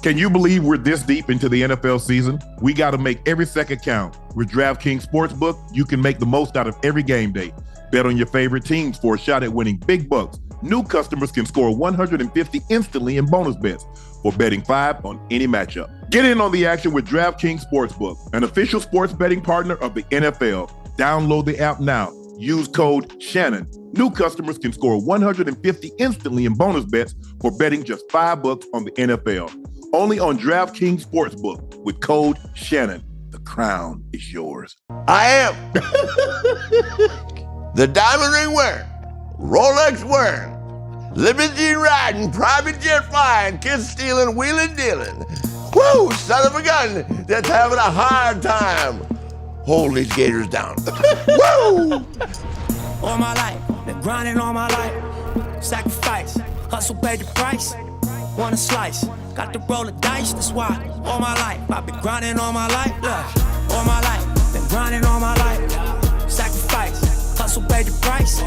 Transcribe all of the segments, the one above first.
Can you believe we're this deep into the NFL season? We got to make every second count. With DraftKings Sportsbook, you can make the most out of every game day. Bet on your favorite teams for a shot at winning big bucks. New customers can score $150 instantly in bonus bets for betting $5 on any matchup. Get in on the action with DraftKings Sportsbook, an official sports betting partner of the NFL. Download the app now. Use code Shannon. New customers can score $150 instantly in bonus bets for betting just $5 on the NFL. Only on DraftKings Sportsbook with code Shannon. The crown is yours. I am the diamond ring wearing, Rolex wearing, limousine riding, private jet flying, kid stealing, wheeling dealing. Woo, son of a gun that's having a hard time. Hold these gators down. Woo! All my life, been grinding all my life. Sacrifice, hustle, pay the price. Want a slice, got to roll the dice, that's why. All my life, I've been grinding all my life. Look, all my life, been grinding all my life. Sacrifice, hustle, pay the price.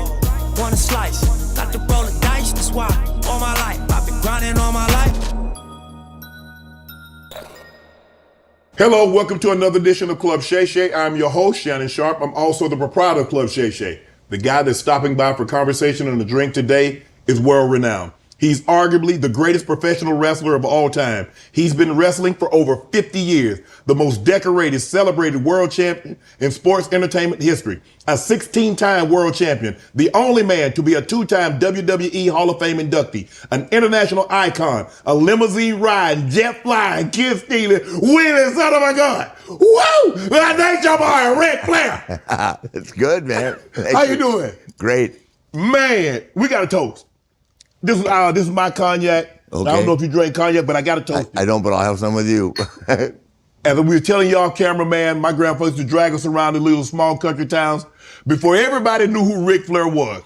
Want a slice, got to roll the dice, that's why. All my life, I've been grinding all my life. Hello, welcome to another edition of Club Shay Shay. I'm your host, Shannon Sharp. I'm also the proprietor of Club Shay Shay. The guy that's stopping by for conversation and a drink today is world renowned. He's arguably the greatest professional wrestler of all time. He's been wrestling for over 50 years, the most decorated, celebrated world champion in sports entertainment history, a 16-time world champion, the only man to be a 2-time WWE Hall of Fame inductee, an international icon, a limousine riding, jet flying, kid stealing, wheeling son of a gun. Woo! Thanks your boy, Ric Flair. It's good, man. How you doing? Great. Man, we got a toast. This is my cognac. Okay. I don't know if you drink cognac, but I got to toast it. I don't, but I'll have some with you. As we were telling y'all, cameraman, my grandpa used to drag us around the little small country towns before everybody knew who Ric Flair was.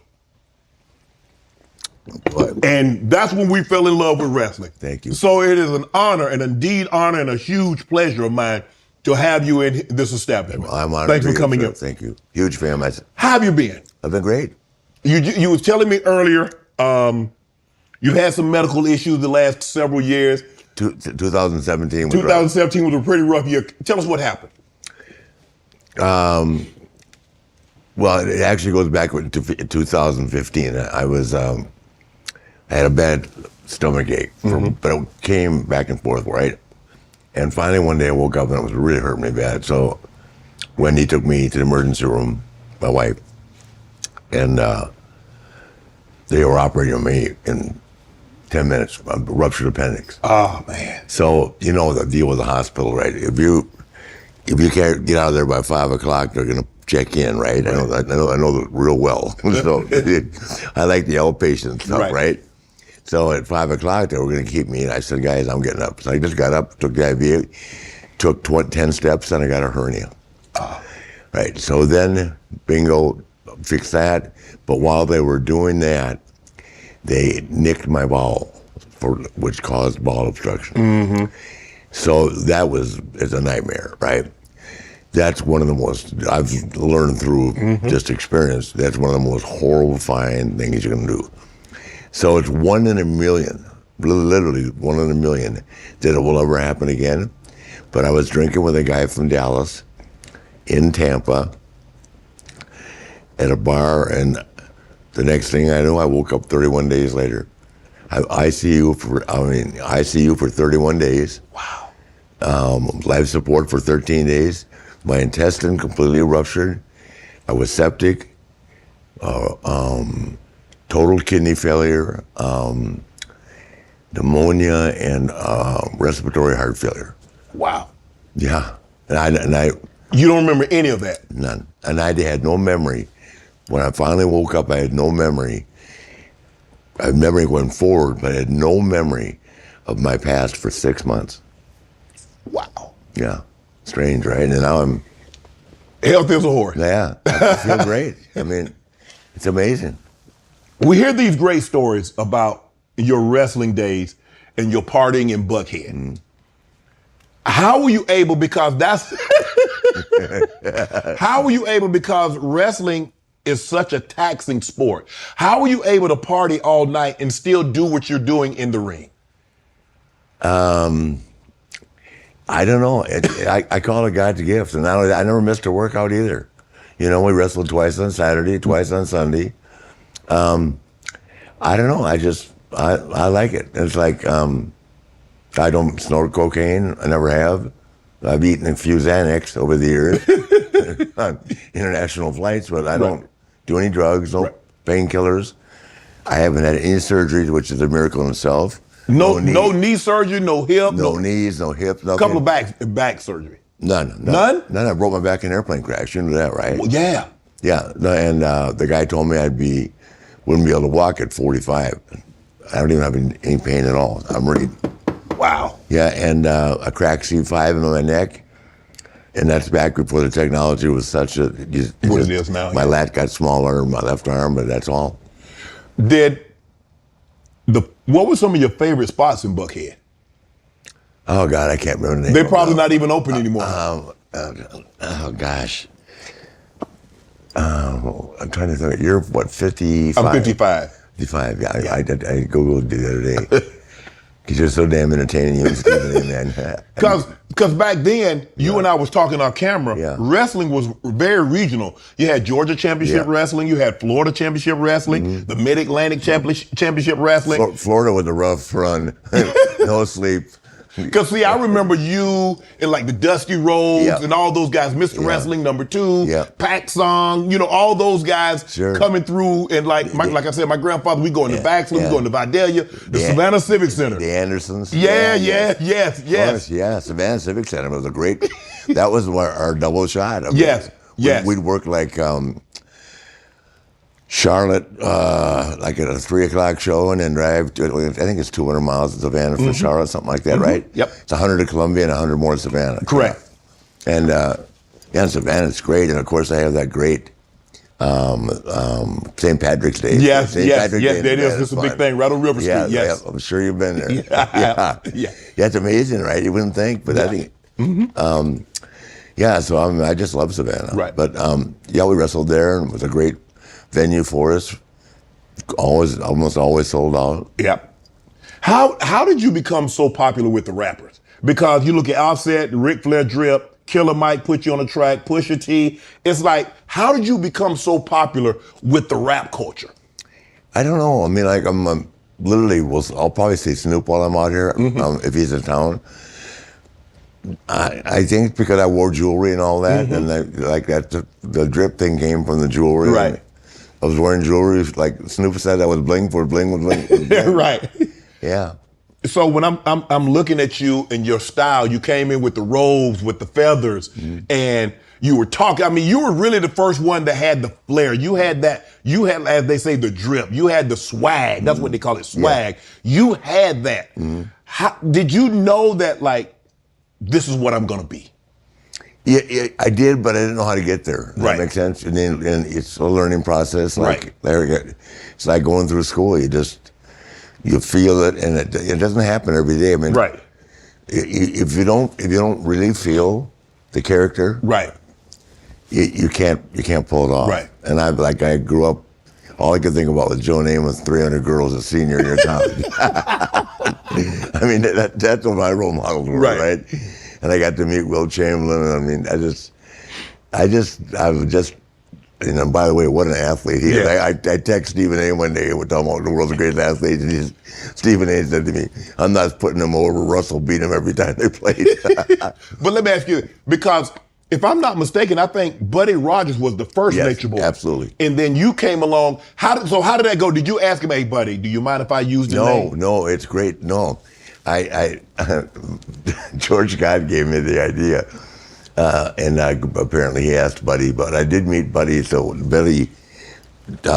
And that's when we fell in love with wrestling. Thank you. So it is an honor, and indeed honor, and a huge pleasure of mine to have you in this establishment. I'm honored. Thanks for coming in. Thank you. Huge fan. How have you been? I've been great. You was telling me earlier, you've had some medical issues the last several years. 2017 was 2017 was a pretty rough year. Tell us what happened. Well, it actually goes back to 2015. I had a bad stomach ache, but it came back and forth, right? And finally one day I woke up and it was really hurting me bad. So Wendy took me to the emergency room, my wife, and they were operating on me in 10 minutes, a ruptured appendix. Oh, man. So, you know the deal with the hospital, right? If you can't get out of there by 5 o'clock, they're going to check in, right? I know that real well. So I like the outpatient stuff, right? So at 5 o'clock, they were going to keep me, and I said, guys, I'm getting up. So I just got up, took the IV, took 10 steps, and I got a hernia. Right, so then, bingo, fixed that. But while they were doing that, they nicked my bowel, which caused bowel obstruction. So that it's a nightmare, right? That's one of the most, I've learned through just experience, that's one of the most horrifying things you can do. So it's 1 in a million, literally 1 in a million, that it will ever happen again. But I was drinking with a guy from Dallas in Tampa at a bar, and the next thing I knew, I woke up 31 days later. ICU for 31 days. Wow. Life support for 13 days. My intestine completely ruptured. I was septic. Total kidney failure, pneumonia, and respiratory heart failure. Wow. Yeah. And I You don't remember any of that? None. And I had no memory. When I finally woke up, I had no memory. I had memory going forward, but I had no memory of my past for 6 months. Wow. Yeah. Strange, right? And now I'm... Health is a horse. Yeah. I feel great. I mean, it's amazing. We hear these great stories about your wrestling days and your partying in Buckhead. How were you able, because that's... How were you able, because wrestling is such a taxing sport, how were you able to party all night and still do what you're doing in the ring? I don't know. I call it God's gift, and I never missed a workout either. You know, we wrestled twice on Saturday, twice on Sunday. I don't know. I like it. It's like I don't snort cocaine. I never have. I've eaten a few Xanax over the years on international flights, but I don't do any drugs, no painkillers. I haven't had any surgery, which is a miracle in itself. No knee surgery, no hip, no knees, no hips, nothing. Couple of back surgery. None. I broke my back in an airplane crash. You know that, right? Well, yeah. Yeah, and the guy told me wouldn't be able to walk at 45. I don't even have any pain at all. I'm ready. Wow. Yeah, and a cracked C5 in my neck, and that's back before the technology was such a. What it is now. My lat got smaller, my left arm, but that's all. What were some of your favorite spots in Buckhead? Oh God, I can't remember the name. They're probably not even open anymore. Oh gosh. I'm trying to think. You're what, 55? I'm 55. 55, yeah. I Googled the other day. Because you're so damn entertaining, you and Stephen, man. Because back then, you and I was talking on camera, wrestling was very regional. You had Georgia Championship Wrestling, you had Florida Championship Wrestling, the Mid-Atlantic Championship Wrestling. Florida was a rough run, no sleep. Because, see, I remember you and like the Dusty Rhodes and all those guys, Mr. Wrestling #2, Pac Song, you know, all those guys coming through. And like I said, my grandfather, we go into Baxter, we go into Vidalia, the Savannah Civic Center. The Andersons. Yes. Yeah, Savannah Civic Center was a great, that was our double shot. Yes. We'd work like Charlotte, like at a 3 o'clock show, and then drive to, I think it's 200 miles to Savannah from Charlotte, something like that, right? Yep. It's 100 to Columbia and 100 more to Savannah. Correct. And in Savannah, it's great. And of course, I have that great St. Patrick's Day. Yes, that is. It's a big thing right on River Street. Yes. I'm sure you've been there. Yeah, it's amazing, right? You wouldn't think, but I think, so I just love Savannah. Right. But we wrestled there, and it was a great venue for us. Almost always sold out. Yep. How did you become so popular with the rappers? Because you look at Offset, Ric Flair Drip, Killer Mike put you on the track, Pusha T. It's like, how did you become so popular with the rap culture? I don't know. I mean, like I'm literally I'll probably say Snoop while I'm out here if he's in town. I think it's because I wore jewelry and all that, and the drip thing came from the jewelry. Right. I was wearing jewelry, like Snoop said, I was bling for bling with bling. Right. Yeah. So when I'm looking at you and your style, you came in with the robes, with the feathers, and you were talking. I mean, you were really the first one that had the flair. You had, as they say, the drip. You had the swag. That's what they call it, swag. Yeah. You had that. How, did you know that, like, this is what I'm going to be? Yeah, I did, but I didn't know how to get there. Does that make sense? And it's a learning process. It's like going through school. You feel it, and it doesn't happen every day. I mean, if you don't really feel the character, you can't pull it off. Right. And I grew up. All I could think about was Joe Namath's 300 Girls a Senior in Your Town. I mean, that's what my role models were, right? And I got to meet Will Chamberlain. I mean, I was just, you know, by the way, what an athlete he is. I text Stephen A. one day, we're talking about the world's greatest athlete, and Stephen A. said to me, I'm not putting him over. Russell beat him every time they played. But let me ask you, because if I'm not mistaken, I think Buddy Rogers was the first Nature Boy. Absolutely. And then you came along. How did that go? Did you ask him, hey, Buddy, do you mind if I use the name? No, it's great. No. George God gave me the idea. And apparently he asked Buddy, but I did meet Buddy. So Buddy,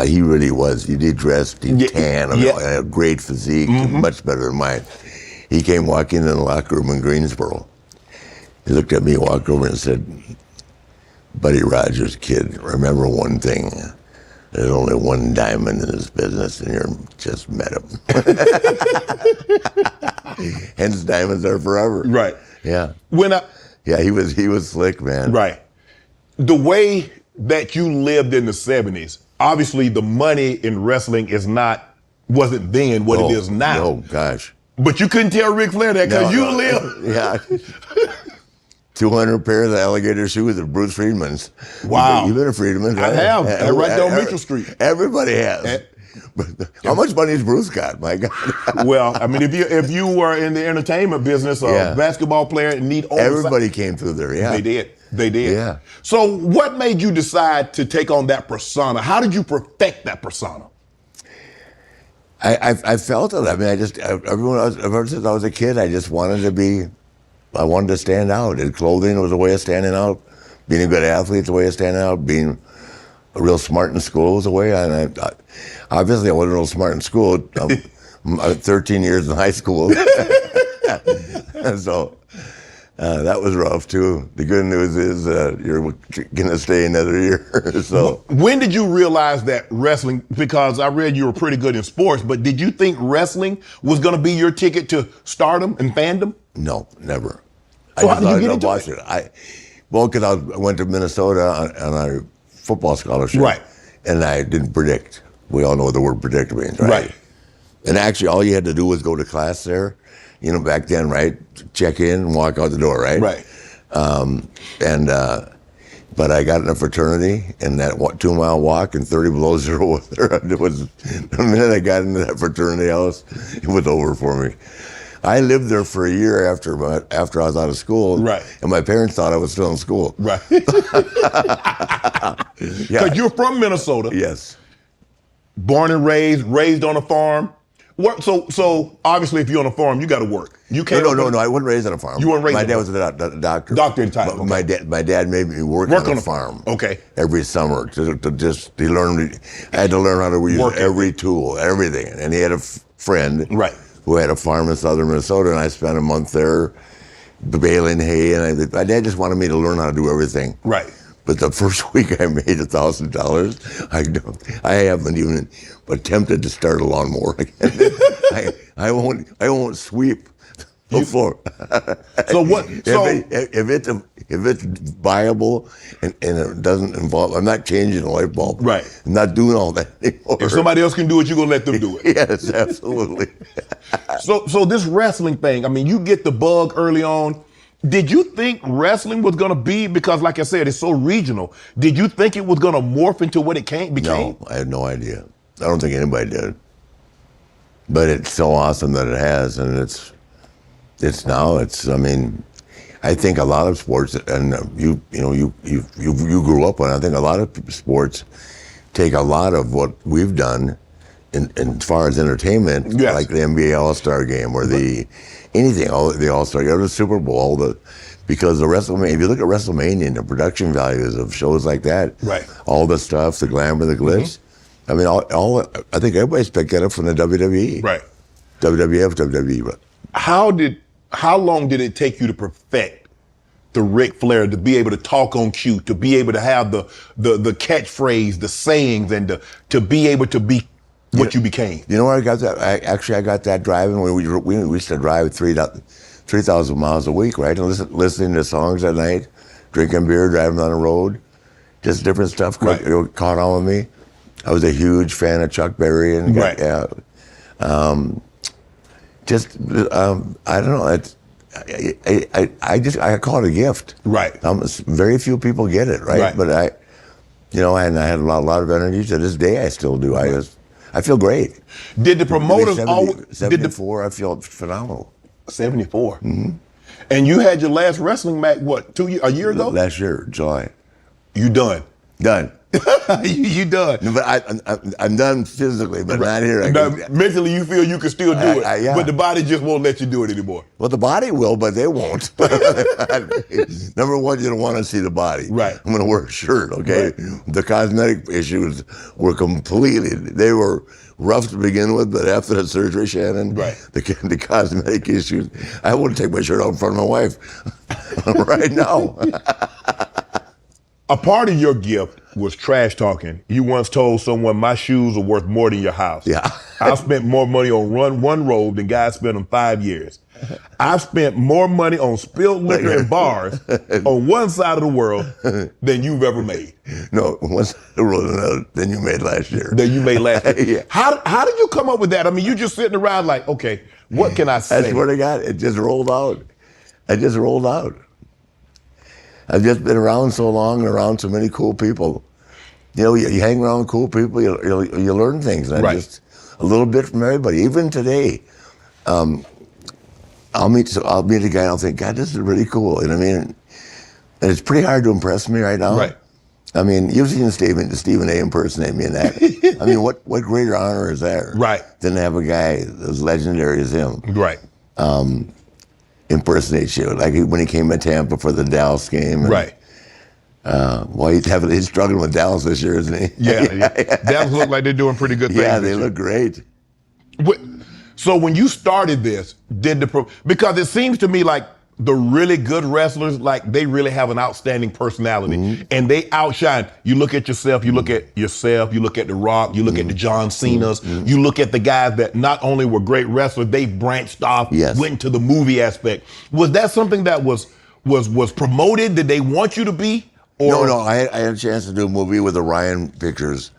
he really was. He did dress, he tan, a great physique, much better than mine. He came walking in the locker room in Greensboro. He looked at me, walked over and said, Buddy Rogers, kid, remember one thing. There's only one diamond in this business, and you just met him. Hence, diamonds are forever. Right. Yeah. He was slick, man. Right. The way that you lived in the 70s, obviously the money in wrestling wasn't then what it is now. Oh, gosh. But you couldn't tell Ric Flair that because you live. Yeah. 200 pairs of alligator shoes at Bruce Friedman's. Wow. You've been a Friedman, right? I have. Right there on Mitchell Street. Everybody has. But how much money has Bruce got? My God. Well, I mean, if you were in the entertainment business, a basketball player and need everybody came through there. Yeah, they did. They did. Yeah. So, what made you decide to take on that persona? How did you perfect that persona? I felt it. I mean, ever since I was a kid, I just wanted to be. I wanted to stand out. And clothing was a way of standing out. Being a good athlete is a way of standing out. Being real smart in school was a way. And obviously, I wasn't real smart in school. 13 years in high school. So that was rough, too. The good news is you're going to stay another year. So when did you realize that wrestling, because I read you were pretty good in sports, but did you think wrestling was going to be your ticket to stardom and fandom? No, never. So how did you get into it? Because I went to Minnesota on a football scholarship. Right. And I didn't predict. We all know what the word predict means, right? Right. And actually, all you had to do was go to class there. You know, back then, right? Check in and walk out the door, right? Right. But I got in a fraternity, and that 2-mile walk and 30 below zero weather, the minute I got into that fraternity house, it was over for me. I lived there for a year after I was out of school, right? And my parents thought I was still in school, right? Because you're from Minnesota, yes. Born and raised on a farm. So obviously, if you're on a farm, you got to work. You can't. No. I wasn't raised on a farm. You weren't raised. My dad was a doctor. Doctor in time. Okay. My dad made me work on a farm. Okay. Every summer to learn. I had to learn how to use every tool, everything. And he had a friend, right, who had a farm in southern Minnesota, and I spent a month there baling hay. And my dad just wanted me to learn how to do everything. Right. But the first week I made $1,000. I haven't even attempted to start a lawnmower again. I won't sweep the floor. So what? If it's viable and it doesn't involve, I'm not changing a light bulb. Right. I'm not doing all that anymore. If somebody else can do it, you're gonna let them do it. Yes, absolutely. So this wrestling thing, I mean, you get the bug early on. Did you think wrestling was going to be, because like I said, it's so regional, did you think it was going to morph into what it became? No, I had no idea. I don't think anybody did. But it's so awesome that it has, and I mean, I think a lot of sports, and you grew up on, I think a lot of sports take a lot of what we've done in as far as entertainment, yes, like the NBA All-Star Game or the All-Star Game, the Super Bowl, because the WrestleMania, if you look at WrestleMania and the production values of shows like that, right, all the stuff, the glamour, the glitz, I mean, I think everybody's picked that up from the WWE, right, WWF, WWE. But how long did it take you to perfect the Ric Flair, to be able to talk on cue, to be able to have the catchphrase, the sayings, and to be able to be what you became? You know where I got that? I got that driving. We used to drive 3,000 miles a week, right? And listening to songs at night, drinking beer, driving on the road, just different stuff caught on with me. I was a huge fan of Chuck Berry, and I don't know. I call it a gift. Right. Very few people get it, right? But I had a lot of energy. To this day, I still do. I feel great. Did the promoters always? 74, I feel phenomenal. 74. Mm-hmm. And you had your last wrestling match, what, a year ago? Last year, July. You done? Done. you done. No, but I'm done physically, but not here. Mentally, you feel you can still do it, but the body just won't let you do it anymore. Well, the body will, but they won't. Number one, you don't want to see the body. Right. I'm going to wear a shirt, okay? Right. The cosmetic issues were they were rough to begin with, but after the surgery, Shannon, the cosmetic issues, I wouldn't take my shirt out in front of my wife right now. A part of your gift was trash talking. You once told someone, my shoes are worth more than your house. Yeah. I've spent more money on one robe than guys spent in 5 years. I've spent more money on spilled liquor in bars on one side of the world than you've ever made. No, one side of the world than you made last year. Yeah. How did you come up with that? I mean, you just sitting around like, okay, What can I say? I swear to God, it just rolled out. It just rolled out. I've just been around so long and around so many cool people. You know, you hang around cool people, you learn things. And just a little bit from everybody. Even today, I'll meet a guy and I'll think, God, this is really cool. You know what I mean? And it's pretty hard to impress me right now. Right. I mean, you've seen Stephen A. impersonate me in that. I mean, what greater honor is that? Right. Than to have a guy as legendary as him. Right. Impersonate you. Like when he came to Tampa for the Dallas game. And, right. Well, he's struggling with Dallas this year, isn't he? Yeah. Dallas look like they're doing pretty good things. Yeah, they look great. So when you started this, because it seems to me like the really good wrestlers, like they really have an outstanding personality and they outshine. You look at yourself, you look at The Rock, you look at the John Cenas, you look at the guys that not only were great wrestlers, they branched off, went to the movie aspect. Was that something that was promoted? Did they want you to be? Or? No, I had a chance to do a movie with Orion Pictures.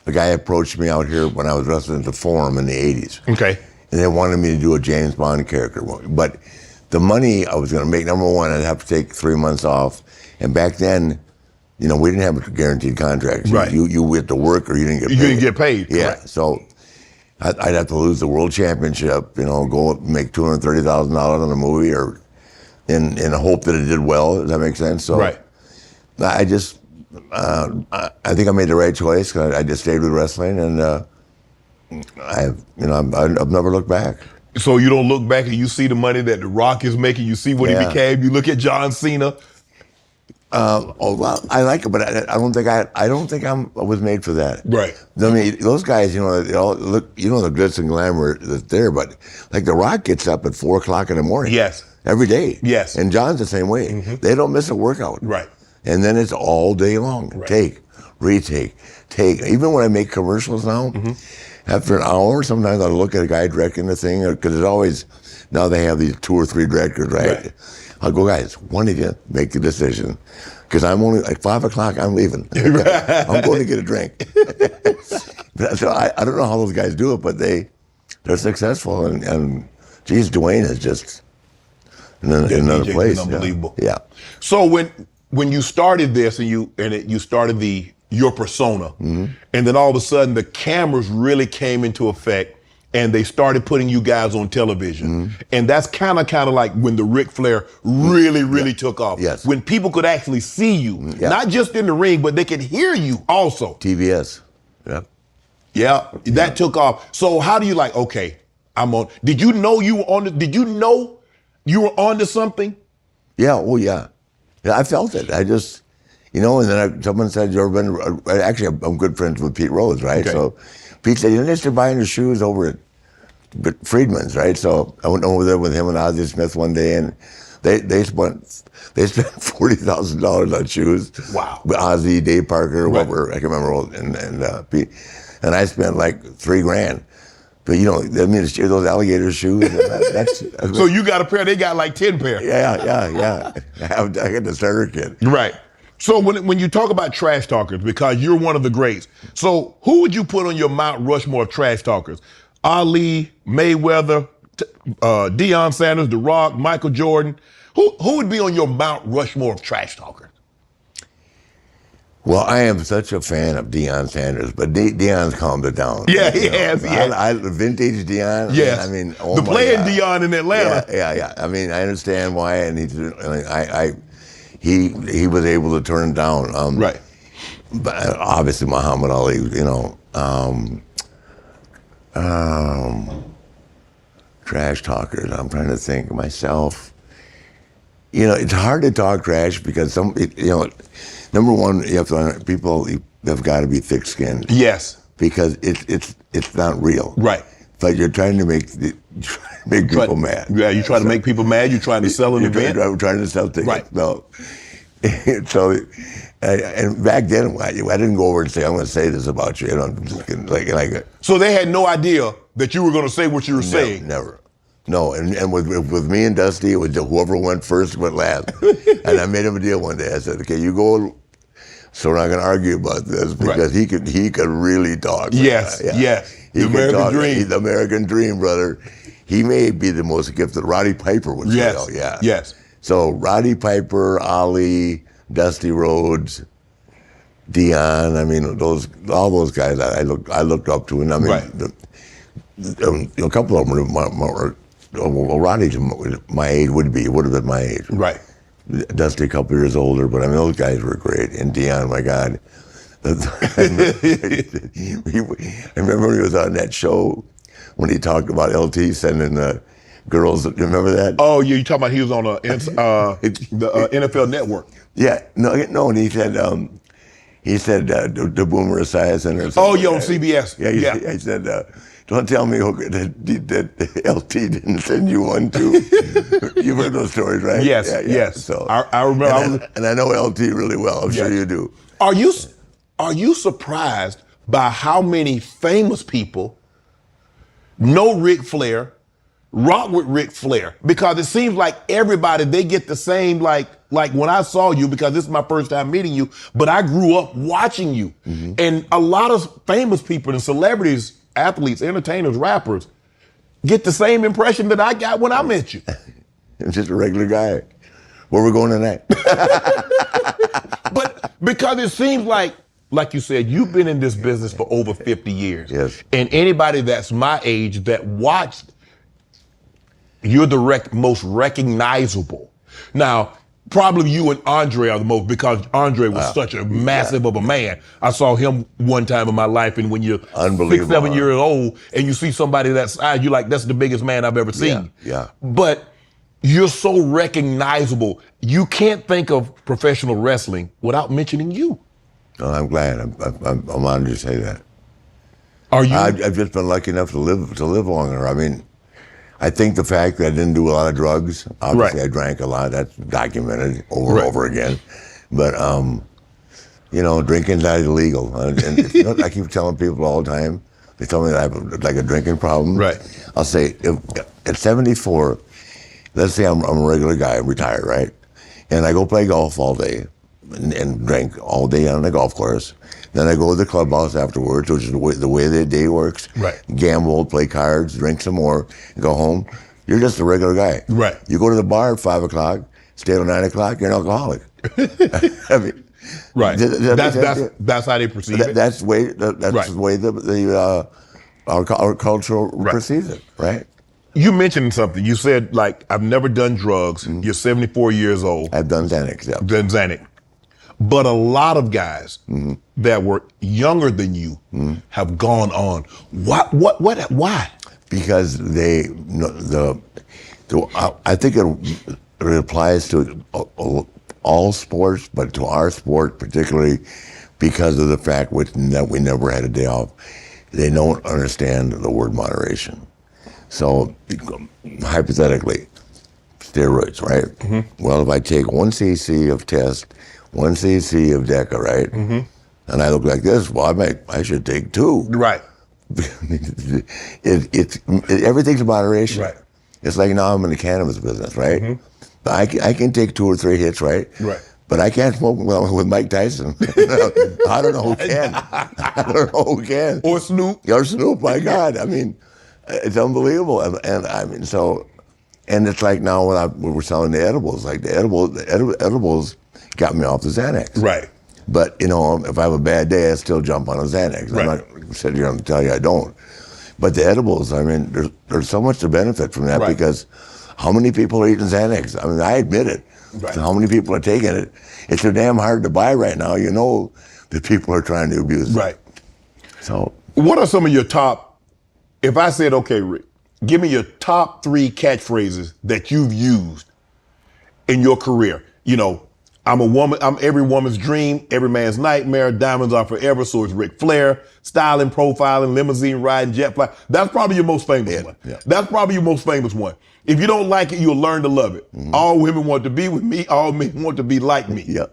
A guy approached me out here when I was wrestling at the Forum in the 80s. Okay. And they wanted me to do a James Bond character. But the money I was going to make, number one, I'd have to take 3 months off. And back then, you know, we didn't have a guaranteed contract. Right. You had to work or you didn't get paid. You didn't get paid. Yeah. Correct. So I'd have to lose the world championship, you know, go make $230,000 on a movie or in the hope that it did well. Does that make sense? So right. I just, I think I made the right choice because I just stayed with wrestling and I've never looked back. So you don't look back and you see the money that The Rock is making, you see what he became, you look at John Cena. Well, I like it, but I don't think I was made for that. Right. I mean, those guys, you know, they all look, you know, the glitz and glamour that's there, but like The Rock gets up at 4 o'clock in the morning. Yes. Every day. Yes. And John's the same way. They don't miss a workout. Right. And then it's all day long. Right. Take, retake, take. Even when I make commercials now, after an hour, sometimes I'll look at a guy directing the thing, because it's always, now they have these 2 or 3 directors, right? I'll go, guys, one of you make the decision. Because I'm only, like 5 o'clock, I'm leaving. I'm going to get a drink. So I don't know how those guys do it, but they're successful. And geez, Dwayne is just in another place. Unbelievable. Yeah. So when you started this and you started your persona, and then all of a sudden the cameras really came into effect and they started putting you guys on television. And that's kind of like when the Ric Flair really took off. Yes. When people could actually see you, not just in the ring, but they could hear you also. TBS. Yeah. Yeah, that took off. So how do you okay, I'm on, did you know you were onto something? Yeah, oh yeah. I felt it. I just, you know, and then someone said, you ever been, actually I'm good friends with Pete Rose, right? Okay. So Pete said, you know, they're buying your shoes over at Friedman's, right? So I went over there with him and Ozzie Smith one day and they spent $40,000 on shoes. Wow. Ozzie, Dave Parker, whoever, I can remember, and Pete. And I spent like $3,000. But you know, I mean, those alligator shoes. So you got a pair, they got like 10 pair. Yeah. I got the starter kit. Right. So when you talk about trash talkers, because you're one of the greats, so who would you put on your Mount Rushmore of trash talkers? Ali, Mayweather, Deion Sanders, The Rock, Michael Jordan. Who would be on your Mount Rushmore of trash talkers? Well, I am such a fan of Deion Sanders, but Deion's calmed it down. Yeah, he has. Vintage Deion. Yes. I mean, the playing Deion in Atlanta. Yeah. I mean, I understand why, and he was able to turn it down. Right. But obviously, Muhammad Ali. You know, trash talkers. I'm trying to think of myself. You know, it's hard to talk trash because number one, people have got to be thick-skinned. Yes. Because it's not real. Right. But you're trying to make people mad. Yeah, you try to make people mad. You're trying to sell an event. I'm trying to sell tickets. Right. No. So, and back then, I didn't go over and say, I'm going to say this about you. I'm just kidding. So they had no idea that you were going to say what you were saying? Never. No, and with me and Dusty, it was whoever went first went last. And I made him a deal one day. I said, okay, you go, so we're not going to argue about this because he could really talk. Yes. The American dream. The American dream, brother. he may be the most gifted. Roddy Piper would say, Yes. oh, yeah. Yes. So Roddy Piper, Ali, Dusty Rhodes, Dion, I mean, all those guys I looked up to. And I mean, Right. A couple of them were Roddy's my age, would have been my age. Right. Dusty a couple years older, but I mean, those guys were great. And Dion, my God. I remember when he was on that show when he talked about LT sending the girls. You remember that? Oh, yeah, you talking about he was on the NFL Network. Yeah, no, and he said the Boomer Esiason or something. Oh, yeah, on CBS. Yeah, he said, don't tell me that LT didn't send you one too. You've heard those stories, right? Yes, yeah. yes. So I remember. And I know LT really well. I'm sure you do. Are you surprised by how many famous people know Ric Flair, rock with Ric Flair? Because it seems like everybody, they get the same, like when I saw you, because this is my first time meeting you, but I grew up watching you. Mm-hmm. And a lot of famous people and celebrities, athletes, entertainers, rappers, get the same impression that I got when I met you. I'm just a regular guy. Where we going tonight? But because it seems like you said, you've been in this business for over 50 years. Yes. And anybody that's my age that watched, you're the most recognizable. Now, probably you and Andre are the most, because Andre was such a massive of a man. I saw him one time in my life, and when you're 6, 7 years old and you see somebody that size, you're like, that's the biggest man I've ever seen. Yeah. But you're so recognizable. You can't think of professional wrestling without mentioning you. Oh, I'm glad. I'm honored to say that. Are you? I've just been lucky enough to live longer. I mean, I think the fact that I didn't do a lot of drugs. Obviously, I drank a lot. That's documented over and over again. But drinking's not illegal. And I keep telling people all the time. They tell me that I have like a drinking problem. Right. I'll say, at 74, let's say I'm a regular guy, I'm retired, right? And I go play golf all day. And drink all day on the golf course. Then I go to the clubhouse afterwards, which is the way the day works. Right. Gamble, play cards, drink some more, and go home. You're just a regular guy. Right. You go to the bar at 5 o'clock, stay till 9 o'clock, you're an alcoholic. I mean, right. That's how they perceive it. That's the way our culture perceives it, right? You mentioned something. You said, like, I've never done drugs. Mm-hmm. You're 74 years old. I've done Xanax, yeah. Done Xanax. But a lot of guys that were younger than you have gone on. Why? Because I think it applies to all sports, but to our sport particularly because of the fact that we never had a day off. They don't understand the word moderation. So hypothetically, steroids, right? Mm-hmm. Well, if I take 1 cc of test, 1 cc of Deca, right? Mm-hmm. And I look like this, well, I should take 2. Right. Everything's in moderation. Right. It's like now I'm in the cannabis business, right? Mm-hmm. I can take 2 or 3 hits, right? Right. But I can't smoke with Mike Tyson. I don't know who can. I don't know who can. Or Snoop. Or Snoop, my God. I mean, it's unbelievable. And I mean, and it's like now when we're selling the edibles, like the edibles got me off the Xanax. Right. But, if I have a bad day, I still jump on a Xanax. Right. I'm not sitting here and tell you I don't. But the edibles, I mean, there's so much to benefit from that because how many people are eating Xanax? I mean, I admit it. Right. So how many people are taking it? It's so damn hard to buy right now. You know that people are trying to abuse it. Right. So what are some of your top, if I said, okay, Rick, give me your top 3 catchphrases that you've used in your career. I'm a woman, I'm every woman's dream, every man's nightmare, diamonds are forever, so it's Ric Flair, styling, profiling, limousine riding, jet fly. That's probably your most famous one. Yeah. That's probably your most famous one. If you don't like it, you'll learn to love it. Mm-hmm. All women want to be with me, all men want to be like me. Yeah.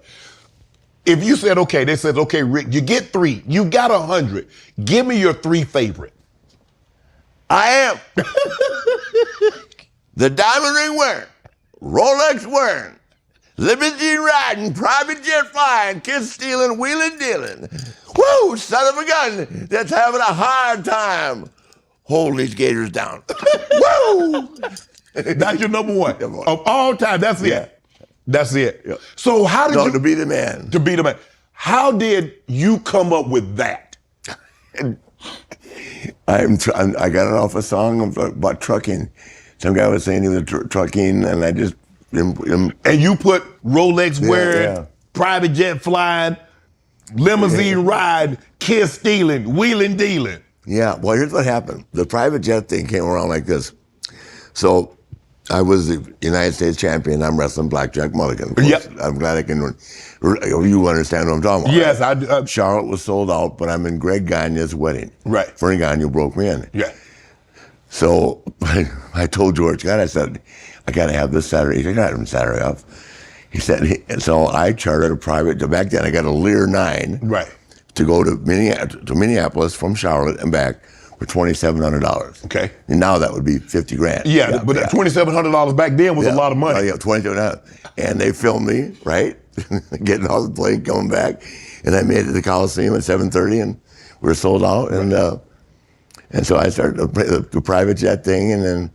If you said, okay, they said, okay, Rick, you get 3, you got 100. Give me your 3 favorite. I am the diamond ring wearing, Rolex wearing, limousine riding, private jet flying, kiss stealing, wheeling dealing. Woo, son of a gun that's having a hard time hold these gators down. Woo! That's your number one of all time. That's it. Yeah. That's it. Yeah. So how did you to be the man? To be the man. How did you come up with that? I got it off a song about trucking. Some guy was saying he was trucking, and I just and you put Rolex wearing, private jet flying, limousine riding, kiss stealing, wheeling dealing. Yeah. Well, here's what happened. The private jet thing came around like this. So I was the United States champion. I'm wrestling Blackjack Mulligan. Yep. I'm glad I can. You understand what I'm talking about? Yes, right? I do. Charlotte was sold out, but I'm in Greg Gagne's wedding. Right. Fernie Gagne broke me in. Yeah. So I told George, God, I said, I got to have this Saturday. He said, "You're not having Saturday off." He said, so I chartered a private, back then I got a Lear 9. Right. To go to Minneapolis from Charlotte and back for $2,700. Okay. And now that would be $50,000. Yeah, but $2,700 back then was a lot of money. Oh, yeah, $2,700. And they filmed me, right? Getting off the plane, coming back. And I made it to the Coliseum at 7:30 and we were sold out. And so I started the private jet thing, and then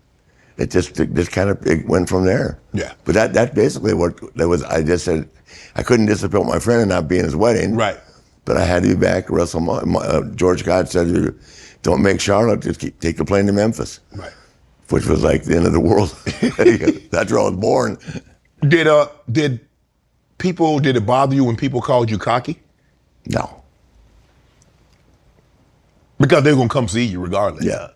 it just kind of went from there. Yeah. But that's basically what that was. I just said I couldn't disappoint my friend and not be in his wedding. Right. But I had to be back at WrestleMania. George Scott said, "Don't make Charlotte, just take the plane to Memphis." Right. Which was like the end of the world. That's where I was born. Did it bother you when people called you cocky? No. Because they're gonna come see you regardless. Yeah.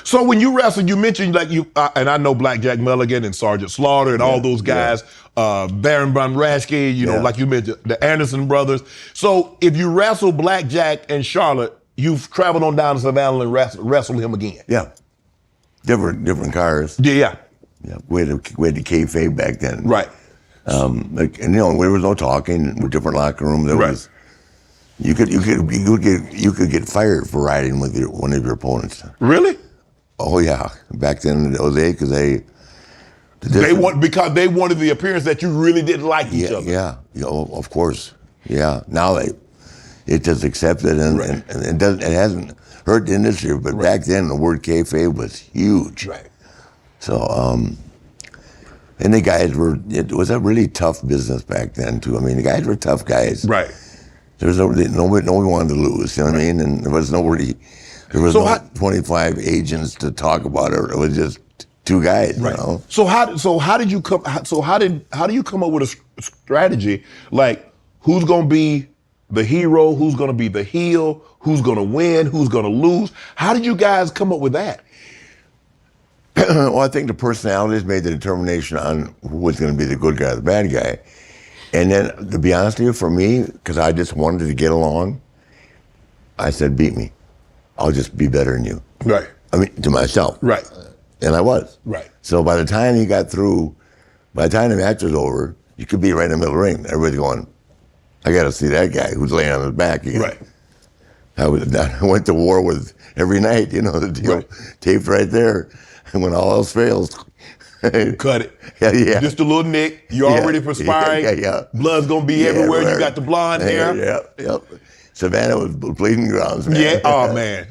So when you wrestled, you mentioned like you, and I know Blackjack Mulligan and Sergeant Slaughter and all those guys, Baron von Raschke, you know, like you mentioned, the Anderson brothers. So if you wrestle Blackjack and Charlotte, you've traveled on down to Savannah and wrestled him again. Yeah. Different cars. Yeah. Yeah. We had the kayfabe back then. Right. And you know, there was no talking. With different locker room. There was. You could get fired for riding with one of your opponents. Really? Oh yeah. Back then in those days, because because they wanted the appearance that you really didn't like each other. Yeah. You know, of course. Yeah. Now it just accepted and it hasn't hurt the industry. But back then the word kayfabe was huge. Right. So and the guys it was a really tough business back then too. I mean, the guys were tough guys. Right. There was nobody wanted to lose, you know what I mean? And there was no 25 agents to talk about it. It was just two guys, you know? So how do you come up with a strategy? Like, who's gonna be the hero? Who's gonna be the heel? Who's gonna win? Who's gonna lose? How did you guys come up with that? Well, I think the personalities made the determination on who was going to be the good guy or the bad guy. And then, to be honest with you, for me, because I just wanted to get along, I said, beat me. I'll just be better than you. Right. I mean, to myself. Right. And I was. Right. So by the time he got through, by the time the match was over, you could be right in the middle of the ring. Everybody's going, I got to see that guy who's laying on his back again. Right. I went to war with every night, you know, the deal taped right there. And when all else fails, cut it. Yeah. Just a little nick. You're already perspiring. Yeah. Blood's gonna be everywhere. You got the blonde hair. Yeah. Savannah was bleeding grounds, man. Yeah. Oh man.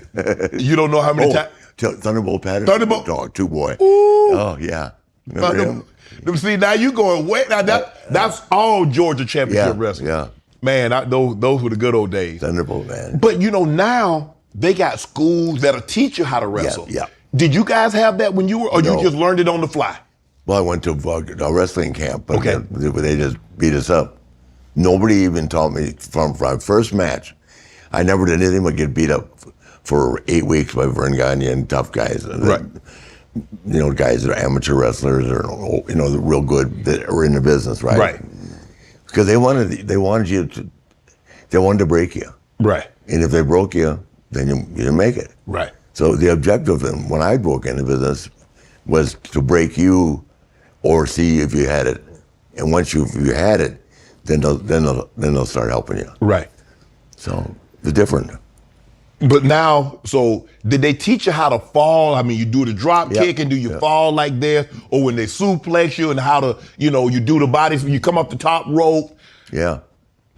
You don't know how many times. Thunderbolt Patterson. Thunderbolt Dog, two boy. Ooh. Oh yeah. Remember him? See, now you going way. Now that's all Georgia championship wrestling. Yeah. Man, those were the good old days. Thunderbolt, man. But you know, now they got schools that'll teach you how to wrestle. Yeah. Did you guys have that when you were, or No. you just learned it on the fly? Well, I went to a wrestling camp, but they just beat us up. Nobody even taught me from my first match. I never did anything but get beat up for 8 weeks by Vern Gagne and tough guys. Right. You know, guys that are amateur wrestlers or, you know, the real good that are in the business, right? Right. Because they wanted to break you. Right. And if they broke you, then you didn't make it. Right. So the objective when I broke into business was to break you or see if you had it. And once you had it, then they'll start helping you. Right. So it's different. But now, so did they teach you how to fall? I mean, you do the drop kick and do you fall like this? Or when they suplex you and how to, you know, you do the body, you come up the top rope? Yeah.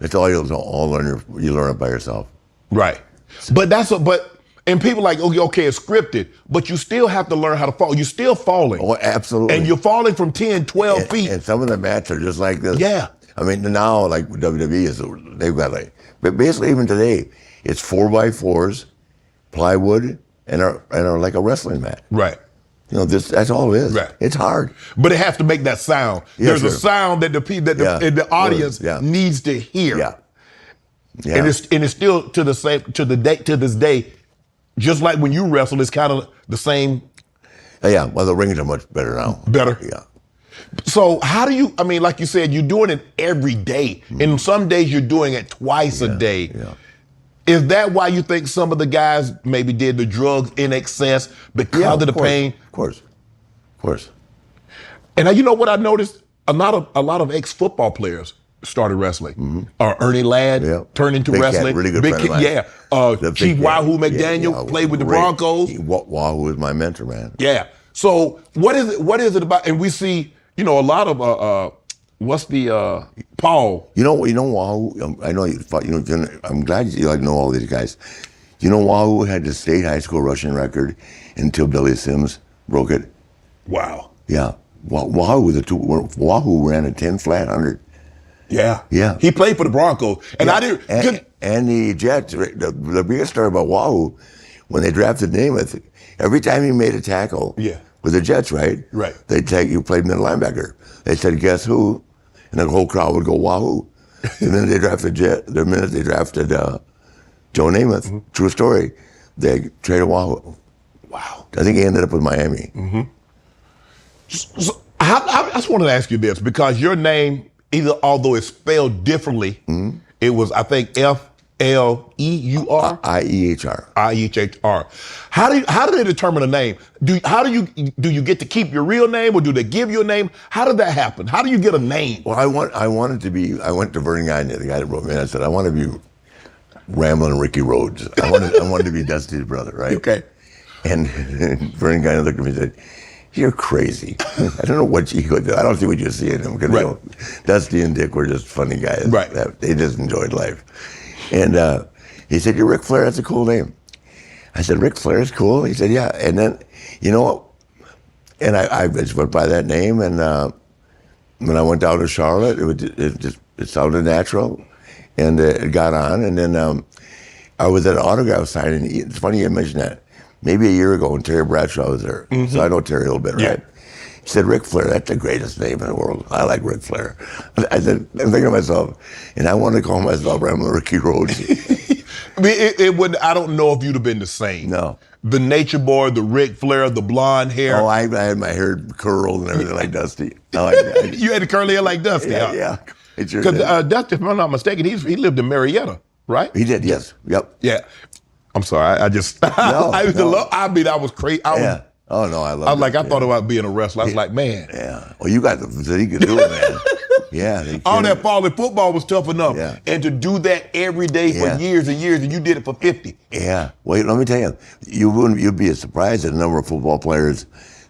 That's all you learn it by yourself. Right. But And people like, okay, it's scripted, but you still have to learn how to fall. You're still falling. Oh, absolutely. And you're falling from 10, 12 feet. And some of the mats are just like this. Yeah. I mean, now, like WWE, they've got like, but basically even today, it's 4x4s, plywood, and are like a wrestling mat. Right. You know, that's all it is. Right. It's hard. But it has to make that sound. Yeah, There's sure. a sound that the audience needs to hear. Yeah. Yeah. And it's still to this day, just like when you wrestle, it's kind of the same. Yeah. Well, the rings are much better now. Better. Yeah. So how do you? I mean, like you said, you're doing it every day, and some days you're doing it twice a day. Yeah. Is that why you think some of the guys maybe did the drugs in excess because of the pain? Of course. And you know what I noticed? A lot of ex-football players started wrestling. Ernie Ladd turned into Big wrestling. Cat, really good friend of mine. Yeah. Chief Wahoo McDaniel played with the Broncos. Wahoo was my mentor, man. Yeah. So what is it about? And we see, a lot of what's the Paul? You know Wahoo. I know I'm glad you know all these guys. You know Wahoo had the state high school rushing record until Billy Sims broke it. Wow. Yeah. Wahoo ran a 10 flat 100. Yeah. Yeah. He played for the Broncos. And I didn't. And the Jets, the biggest story about Wahoo, when they drafted Namath, every time he made a tackle with the Jets, right? Right. They'd take, you played middle linebacker. They said, guess who? And the whole crowd would go, Wahoo. And then they drafted Joe Namath, true story, they traded Wahoo. Wow. I think he ended up with Miami. So I just wanted to ask you this, because your name, although it's spelled differently, it was, I think, Fleur? IEHR. IEHR. How do they determine a name? Do you get to keep your real name, or do they give you a name? How did that happen? How do you get a name? Well, I went to Vernon Gagne, the guy that wrote me, and I said, I want to be Ramblin' Ricky Rhodes. I wanted to be Dusty's brother, right? Okay. And Vernon Gagne looked at me and said, you're crazy. I don't know what you could do. I don't see what you see in him. Because Dusty and Dick were just funny guys. Right. They just enjoyed life. And he said, you're Ric Flair, that's a cool name. I said, Ric Flair is cool? He said, yeah. And then, you know what? And I just went by that name. And when I went down to Charlotte, it sounded natural. And it got on. And then I was at an autograph signing. It's funny you mentioned that. Maybe a year ago when Terry Bradshaw was there. So I know Terry a little bit, right? He said, Ric Flair, that's the greatest name in the world. I like Ric Flair. I said, I'm thinking to myself, and I want to call myself Ramblin' Ricky Rhodes. I mean, it would. I don't know if you'd have been the same. No. The Nature Boy, the Ric Flair, the blonde hair. Oh, I had my hair curled and everything like Dusty. You had the curly hair like Dusty, huh? Yeah. Because Dusty, if I'm not mistaken, he lived in Marietta, right? He did, yes. Yep. Yeah. I'm sorry. I just. I was crazy. Oh no, I love it. I was like, I thought about being a wrestler. I was like, man. Yeah. Well, you got the physique to do it, man. Yeah. All that falling football was tough enough. Yeah. And to do that every day for years and years, and you did it for 50. Yeah. Wait, let me tell you, you'd be surprised at the number of football players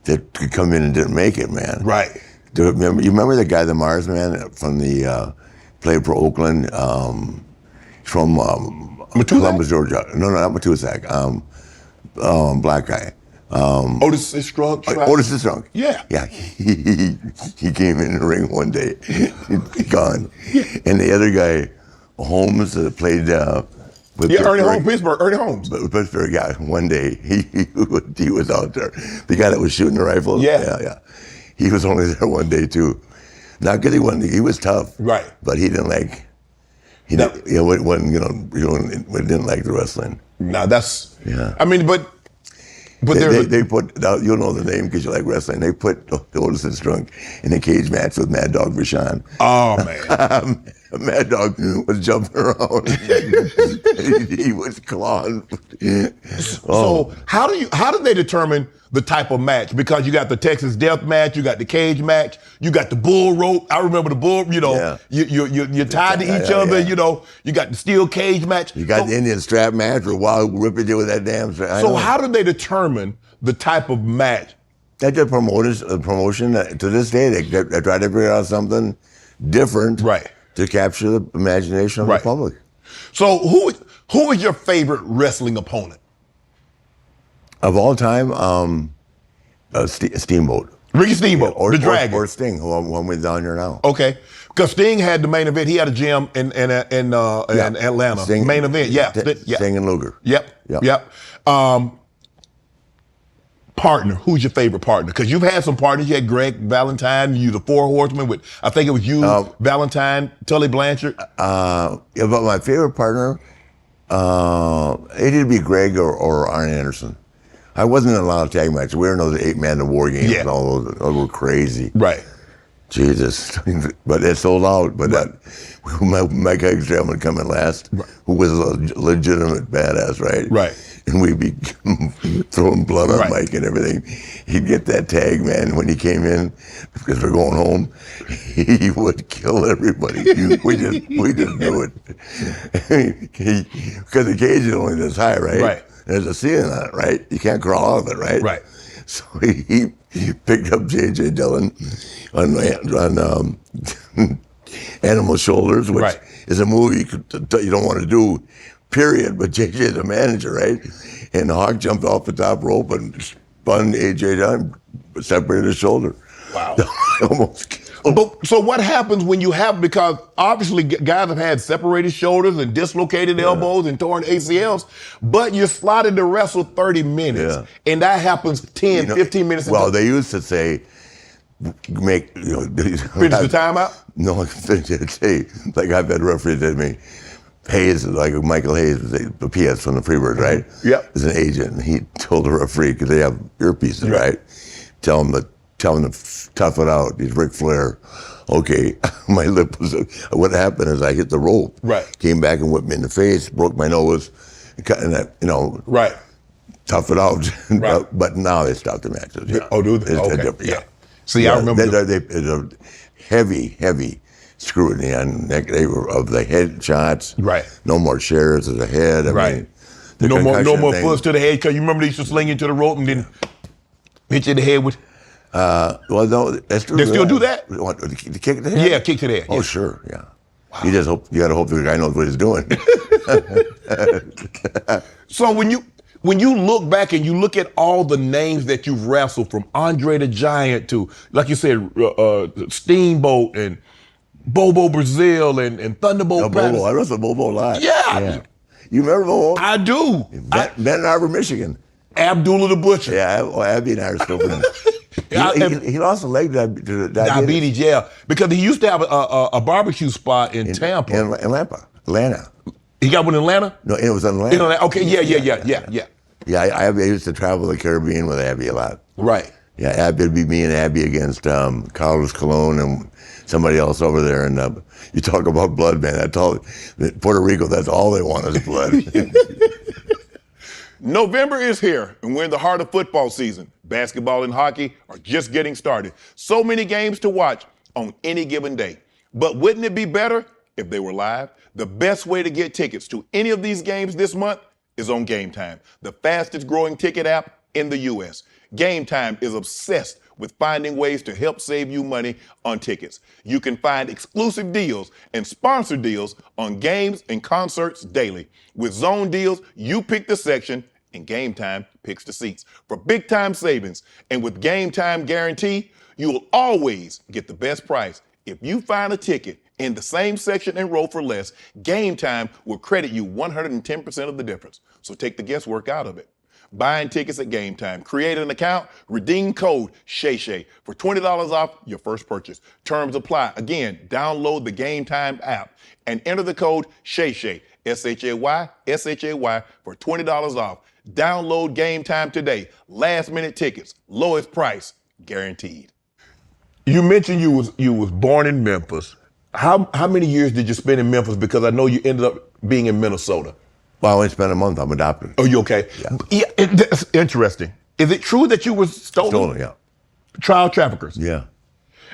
that could come in and didn't make it, man. Right. You remember the guy, the Mars man from the played for Oakland, from Columbus, Georgia. No, not Matusak. Black guy. Otis is Strunk. Otis is Strunk. Yeah. Yeah. He came in the ring one day, gone. And the other guy, Holmes, played with Ernie Holmes, Pittsburgh. Ernie Holmes. Pittsburgh, yeah. One day he was out there. The guy that was shooting the rifle. Yeah. He was only there one day too. Not because he was tough. Right. But he didn't like. He didn't like the wrestling. Now that's. Yeah. I mean, but they put, you'll know the name because you like wrestling. They put Otis and Strunk in a cage match with Mad Dog Vachon. Oh man. Mad Dog was jumping around. He was clawing. So how do they determine the type of match? Because you got the Texas Death Match, you got the cage match, you got the bull rope. I remember the bull. You're tied to each other. Yeah. You got the steel cage match. You got the Indian strap match where Wild ripping you with that damn strap. So how do they determine the type of match? That's the promotion. To this day, they try to figure out something different, right, to capture the imagination of the public. So who is your favorite wrestling opponent? Of all time, Steamboat. Ricky Steamboat, the Dragon. Or Sting, who went down here now. Okay. Because Sting had the main event. He had a gym in Atlanta. Sting, main event, yeah. Sting and Luger. Yep. Partner, who's your favorite partner? Because you've had some partners. You had Greg Valentine. You the Four Horsemen with, I think it was you, Valentine, Tully Blanchard. But my favorite partner, it would be Greg or Arn Anderson. I wasn't in a lot of tag matches. We were in those 8-man of war games. And all those were crazy. Right. Jesus, but it sold out. But my guy Extreme would come in last, who was a legitimate badass, right? Right. And we'd be throwing blood on Mike and everything. He'd get that tag, man, when he came in, because we're going home, he would kill everybody. we just knew it. Because the cage is only this high, right? Right. There's a ceiling on it, right? You can't crawl out of it, right? Right. So he picked up J.J. Dillon on Animal Shoulders, which is a movie you don't want to do, period. But J.J. is a manager, right? And Hawk jumped off the top rope and spun A.J. down, separated his shoulder. Wow. Almost killed. But, so what happens when you have, because obviously guys have had separated shoulders and dislocated elbows and torn ACLs, but you're slotted to wrestle 30 minutes. And that happens 10, 15 minutes. Well, they used to say, finish the timeout? No, like I've had referees that me, Hayes, like Michael Hayes, the PS from the Freebirds, right? Yep. Is an agent, and he told the referee, because they have earpieces, right? Tell him to tough it out. He's Ric Flair. Okay, my lip was. What happened is I hit the rope. Right. Came back and whipped me in the face, broke my nose, and that, Right. Tough it out. Right. But now they stopped the matches. Yeah. Oh, do they? Yeah. See, I remember. It's a heavy scrutiny on of the head shots. Right. No more shares of the head. I mean, no more foots to the head, because you remember they used to sling you to the rope and then hit you in the head with. Well, no, they still do that? What, the kick to the head? Yeah, kick to the head. Oh, sure, yeah. Wow. You got to hope the guy knows what he's doing. So when you look back and you look at all the names that you've wrestled, from Andre the Giant to, like you said, Steamboat and Bobo Brazil and Thunderbolt. Bobo, I wrestled Bobo a lot. Yeah. You remember Bobo? I do. Benton Harbor, Michigan. Abdullah the Butcher. Yeah, well, Abby and I are still friends. He lost a leg to diabetes. Yeah, because he used to have a barbecue spot in Tampa. In Atlanta. He got one in Atlanta? No, it was in Atlanta. Okay, yeah. Yeah, I used to travel the Caribbean with Abby a lot. Right. Yeah, Abby, it'd be me and Abby against Carlos Colon and somebody else over there. And you talk about blood, man. That's all. Puerto Rico, that's all they want is blood. November is here, and we're in the heart of football season. Basketball and hockey are just getting started. So many games to watch on any given day. But wouldn't it be better if they were live? The best way to get tickets to any of these games this month is on Game Time, the fastest growing ticket app in the U.S. Game Time is obsessed with finding ways to help save you money on tickets. You can find exclusive deals and sponsor deals on games and concerts daily. With zone deals, you pick the section and Game Time picks the seats. For big time savings and with Game Time guarantee, you will always get the best price. If you find a ticket in the same section and row for less, Game Time will credit you 110% of the difference. So take the guesswork out of it. Buying tickets at Game Time. Create an account, redeem code Shay Shay for $20 off your first purchase. Terms apply. Again, download the Game Time app and enter the code Shay Shay, S-H-A-Y, S-H-A-Y for $20 off. Download Game Time today. Last minute tickets, lowest price, guaranteed. You mentioned you was born in Memphis. How many years did you spend in Memphis? Because I know you ended up being in Minnesota. Well, I only spent a month. I'm adopted. Oh, you okay? Yeah. That's interesting. Is it true that you were stolen? Stolen, yeah. Child traffickers? Yeah.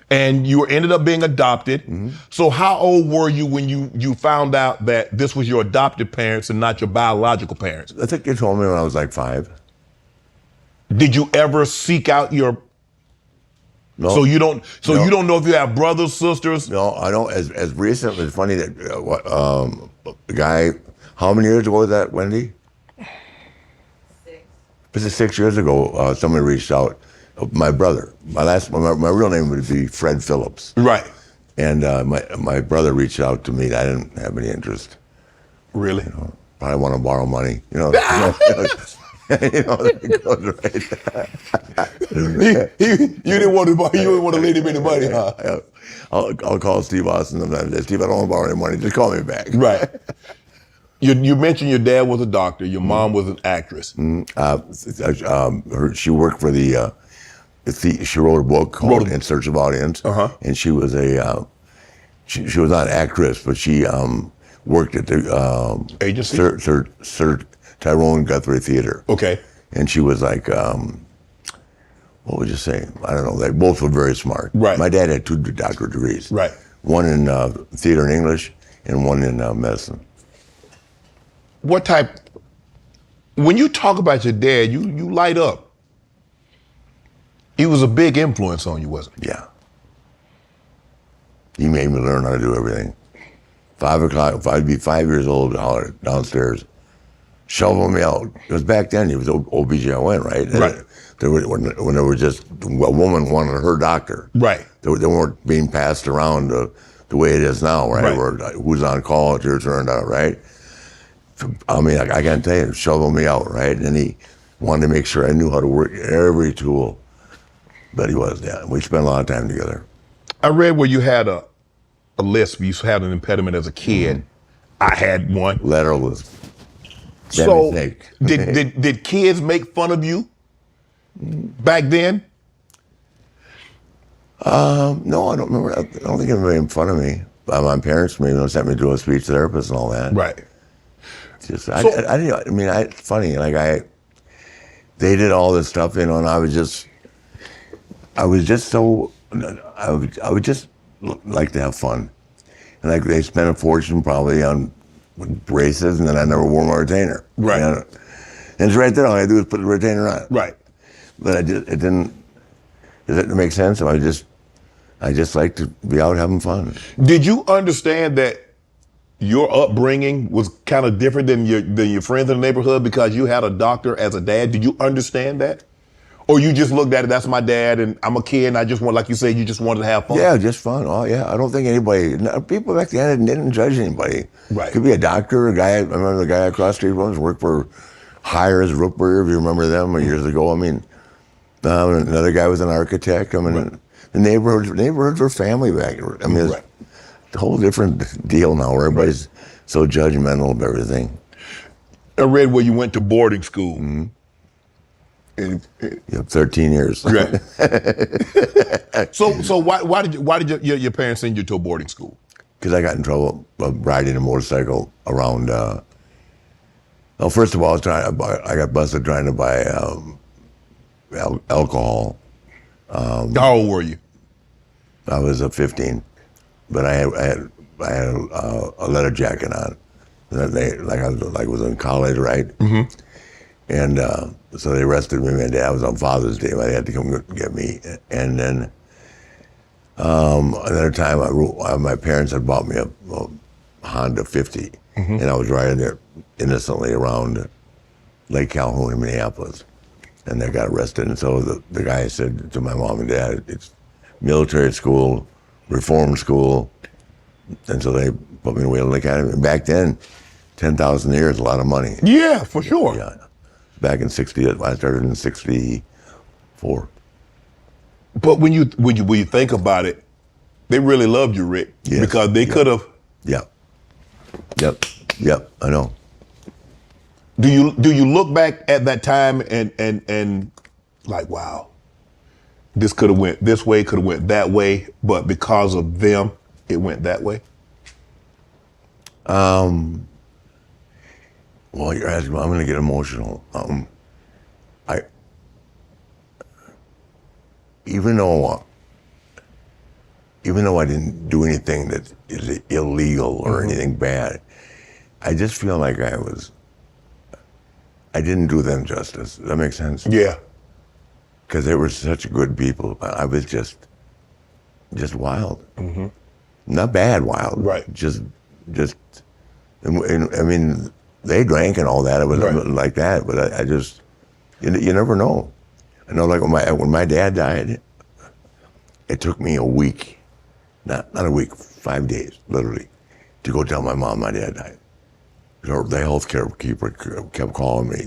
And you ended up being adopted. Mm-hmm. So how old were you when you found out that this was your adopted parents and not your biological parents? I think you told me when I was like 5. Did you ever seek out your... No. So you don't know if you have brothers, sisters? No, I don't. As recent, it's funny that the guy... How many years ago was that, Wendy? 6. But 6 years ago, somebody reached out. My brother, my real name would be Fred Phillips. Right. And my brother reached out to me. I didn't have any interest. Really? Probably want to borrow money. You know that goes right. You didn't want to borrow. You didn't want to lend him any money, huh? I'll call Steve Austin sometimes. Steve, I don't want to borrow any money. Just call me back. Right. You mentioned your dad was a doctor. Your mom was an actress. She worked for she wrote a book called In Search of Audience, and she was she was not an actress, but she worked at the agency, Sir Tyrone Guthrie Theater. Okay. And she was like, what would you say? I don't know. They both were very smart. Right. My dad had 2 doctorate degrees. Right. One in theater and English, and one in medicine. What type? When you talk about your dad, you light up. He was a big influence on you, wasn't he? Yeah. He made me learn how to do everything. 5 o'clock, if I'd be 5 years old, holler downstairs, shovel me out. Because back then, he was OBGYN, right? Right. When there was just a woman wanted her doctor. Right. They weren't being passed around the way it is now, right? Where who's on call, it's your turn out, right? I mean, I can't tell you, shovel me out, right? And he wanted to make sure I knew how to work every tool. But he was, yeah. We spent a lot of time together. I read where you had a lisp. You had an impediment as a kid. I had one. Letter lisp. So did kids make fun of you back then? No, I don't remember. I don't think anybody made fun of me. My parents maybe sent me to a speech therapist and all that. Right. Just it's funny. Like they did all this stuff, and I would just like to have fun, and like they spent a fortune probably on braces, and then I never wore my retainer. Right. And it's right there. All I had to do is put the retainer on. Right. But it didn't. Does that make sense? I just like to be out having fun. Did you understand that your upbringing was kind of different than your friends in the neighborhood because you had a doctor as a dad? Did you understand that? Or you just looked at it, that's my dad, and I'm a kid, and I just want, like you said, you just wanted to have fun? Yeah, just fun. Oh, yeah. I don't think people back then didn't judge anybody. Right. Could be a doctor, I remember the guy across the street once worked for Hires Rookburger, if you remember them, years ago. I mean, another guy was an architect. I mean, the neighborhoods were family back then. I mean, it's a whole different deal now where everybody's so judgmental of everything. I read where you went to boarding school. Mm-hmm. 13 years. Right. So why did your parents send you to a boarding school? Because I got in trouble riding a motorcycle around. Well, first of all, I got busted trying to buy alcohol. How old were you? I was 15, but I had a leather jacket on. I was in college, right? Mm-hmm. And so they arrested me. My dad was on Father's Day. My dad had to come get me. And then another time, my parents had bought me a Honda 50, and I was riding there innocently around Lake Calhoun in Minneapolis. And they got arrested. And so the guy said to my mom and dad, it's military school, reform school. And so they put me in Wheeling Academy. And back then, 10,000 a year is a lot of money. Yeah, for sure. Yeah. Back in I started in 64. But when you think about it, they really loved you, Rick. Yes. Because they could have. Yep, I know. Do you look back at that time and like, wow, this could have went this way, could have went that way, but because of them, it went that way? Well, you're asking, I'm going to get emotional. Even though I didn't do anything that is illegal or anything bad, I just feel like I didn't do them justice. Does that make sense? Yeah. Because they were such good people. I was just wild. Mm-hmm. Not bad wild. Right. Just, I mean, they drank and all that. It was like that, but You never know. I know, like when my dad died, it took me a week, not a week, 5 days, literally, to go tell my mom my dad died. The health care keeper kept calling me.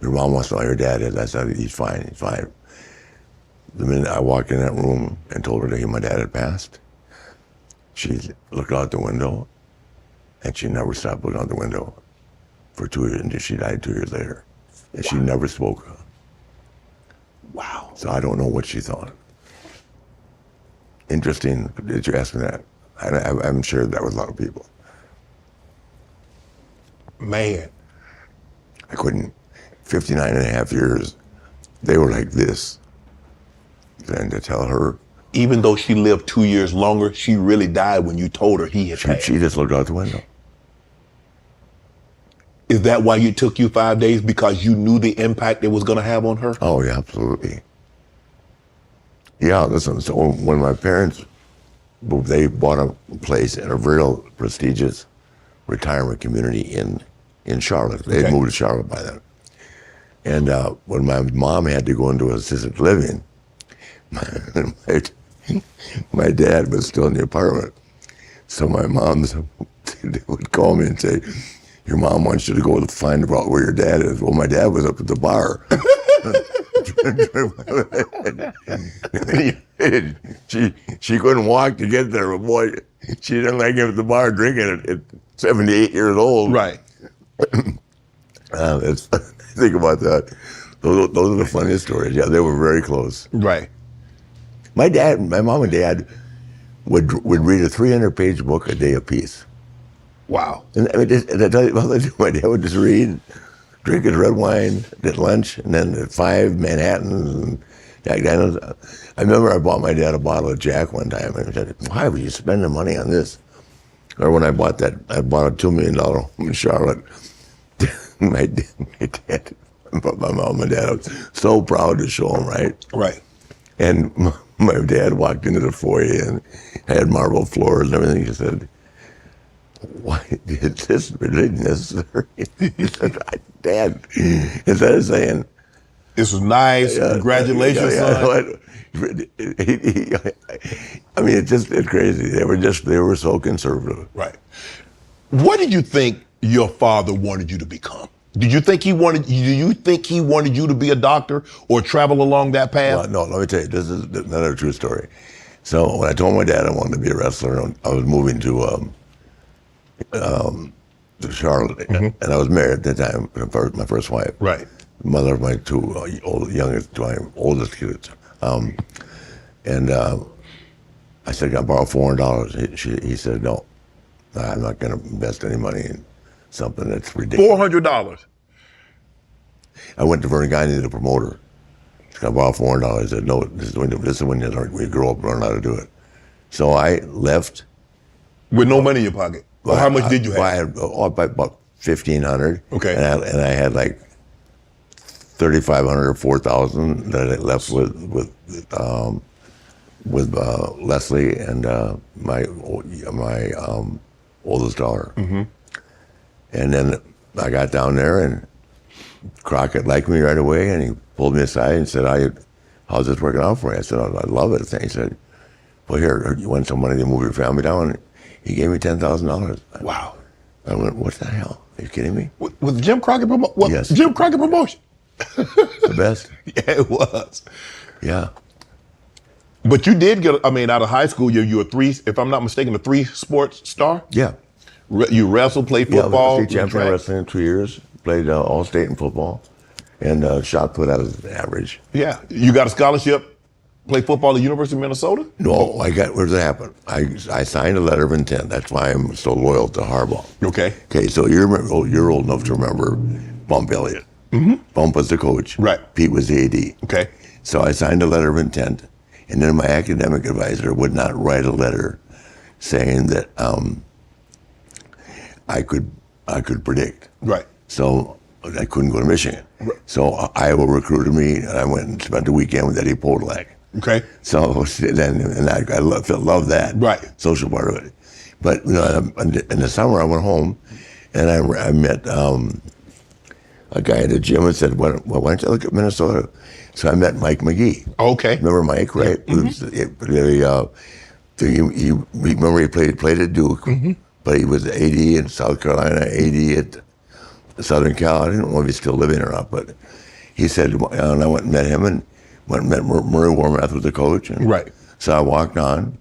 Your mom wants to know how your dad is. I said, he's fine, he's fine. The minute I walked in that room and told her that my dad had passed, she looked out the window, and she never stopped looking out the window for 2 years until she died 2 years later. And she never spoke. Wow. So I don't know what she thought. Interesting that you asked me that. I'm sure that with a lot of people. Man. I couldn't, 59 and a half years, they were like this. And to tell her. Even though she lived 2 years longer, she really died when you told her he had passed. She just looked out the window. Is that why it took you 5 days? Because you knew the impact it was going to have on her? Oh, yeah, absolutely. Yeah, listen, so when my parents moved, they bought a place in a real prestigious retirement community in Charlotte. They moved to Charlotte by then. And when my mom had to go into assisted living, my dad was still in the apartment. So my mom would call me and say, your mom wants you to go find out where your dad is. Well, my dad was up at the bar. she couldn't walk to get there, but boy, she didn't like him at the bar drinking at 78 years old. Right. Think about that. Those are the funniest stories. Yeah, they were very close. Right. My mom and dad would read a 300-page book a day apiece. Wow. And I mean, I tell you, my dad would just read, drink his red wine at lunch, and then at 5, Manhattans and Jack Daniels. I remember I bought my dad a bottle of Jack one time, and he said, why would you spend the money on this? Or when I bought a $2 million home in Charlotte. my dad, my mom and dad, I was so proud to show him, right? Right. And my dad walked into the foyer and had marble floors and everything. He said, why is this really necessary? He said, Dad, instead of saying, this was nice, congratulations, son. I mean, it's crazy. They were so conservative. Right. What did you think your father wanted you to become? Do you think he wanted you to be a doctor or travel along that path? Well, no, let me tell you, this is another true story. So when I told my dad I wanted to be a wrestler, I was moving to Charlotte, and I was married at that time, my first wife. Right. Mother of my two oldest kids. And I said, can I borrow $400? He said, no, I'm not going to invest any money in something that's ridiculous. $400? I went to Vernon Guy, the promoter. Can I borrow $400? He said, no, this is when you grow up and learn how to do it. So I left. With no money in your pocket? Well, how much did you have? I had about $1,500. Okay. And I had like $3,500 or $4,000 that I left with Leslie and my oldest daughter. Mm-hmm. And then I got down there, and Crockett liked me right away, and he pulled me aside and said, how's this working out for you? I said, I love it. And he said, well, here, you want some money to move your family down? He gave me $10,000. Wow. I went, what the hell? Are you kidding me? Was Jim Crockett promotion? Yes. Jim Crockett promotion? The best. Yeah, it was. Yeah. But you did get, out of high school, you were if I'm not mistaken, a 3-sports star? Yeah. You wrestled, played football? Yeah, state champion wrestling in 2 years, played all-state in football, and shot put out as average. Yeah. You got a scholarship, play football at the University of Minnesota? No, where does it happen? I signed a letter of intent. That's why I'm so loyal to Harbaugh. Okay. Okay, so you're old enough to remember Bump Elliott. Mm-hmm. Bump was the coach. Right. Pete was the AD. Okay. So I signed a letter of intent, and then my academic advisor would not write a letter saying that I could predict. Right. So I couldn't go to Michigan. Right. So Iowa recruited me, and I went and spent the weekend with Eddie Podolak. Okay. So then, and I love that. Right. Social part of it. But in the summer I went home, and I met a guy at the gym and said, why don't you look at Minnesota? So I met Mike McGee. Okay. Remember Mike, right? Remember he played at Duke, but he was 80 in South Carolina, 80 at Southern Cal. I don't know if he's still living or not, but he said, and I went and met him and went and met Murray Warmath was the coach. And Right. So I walked on,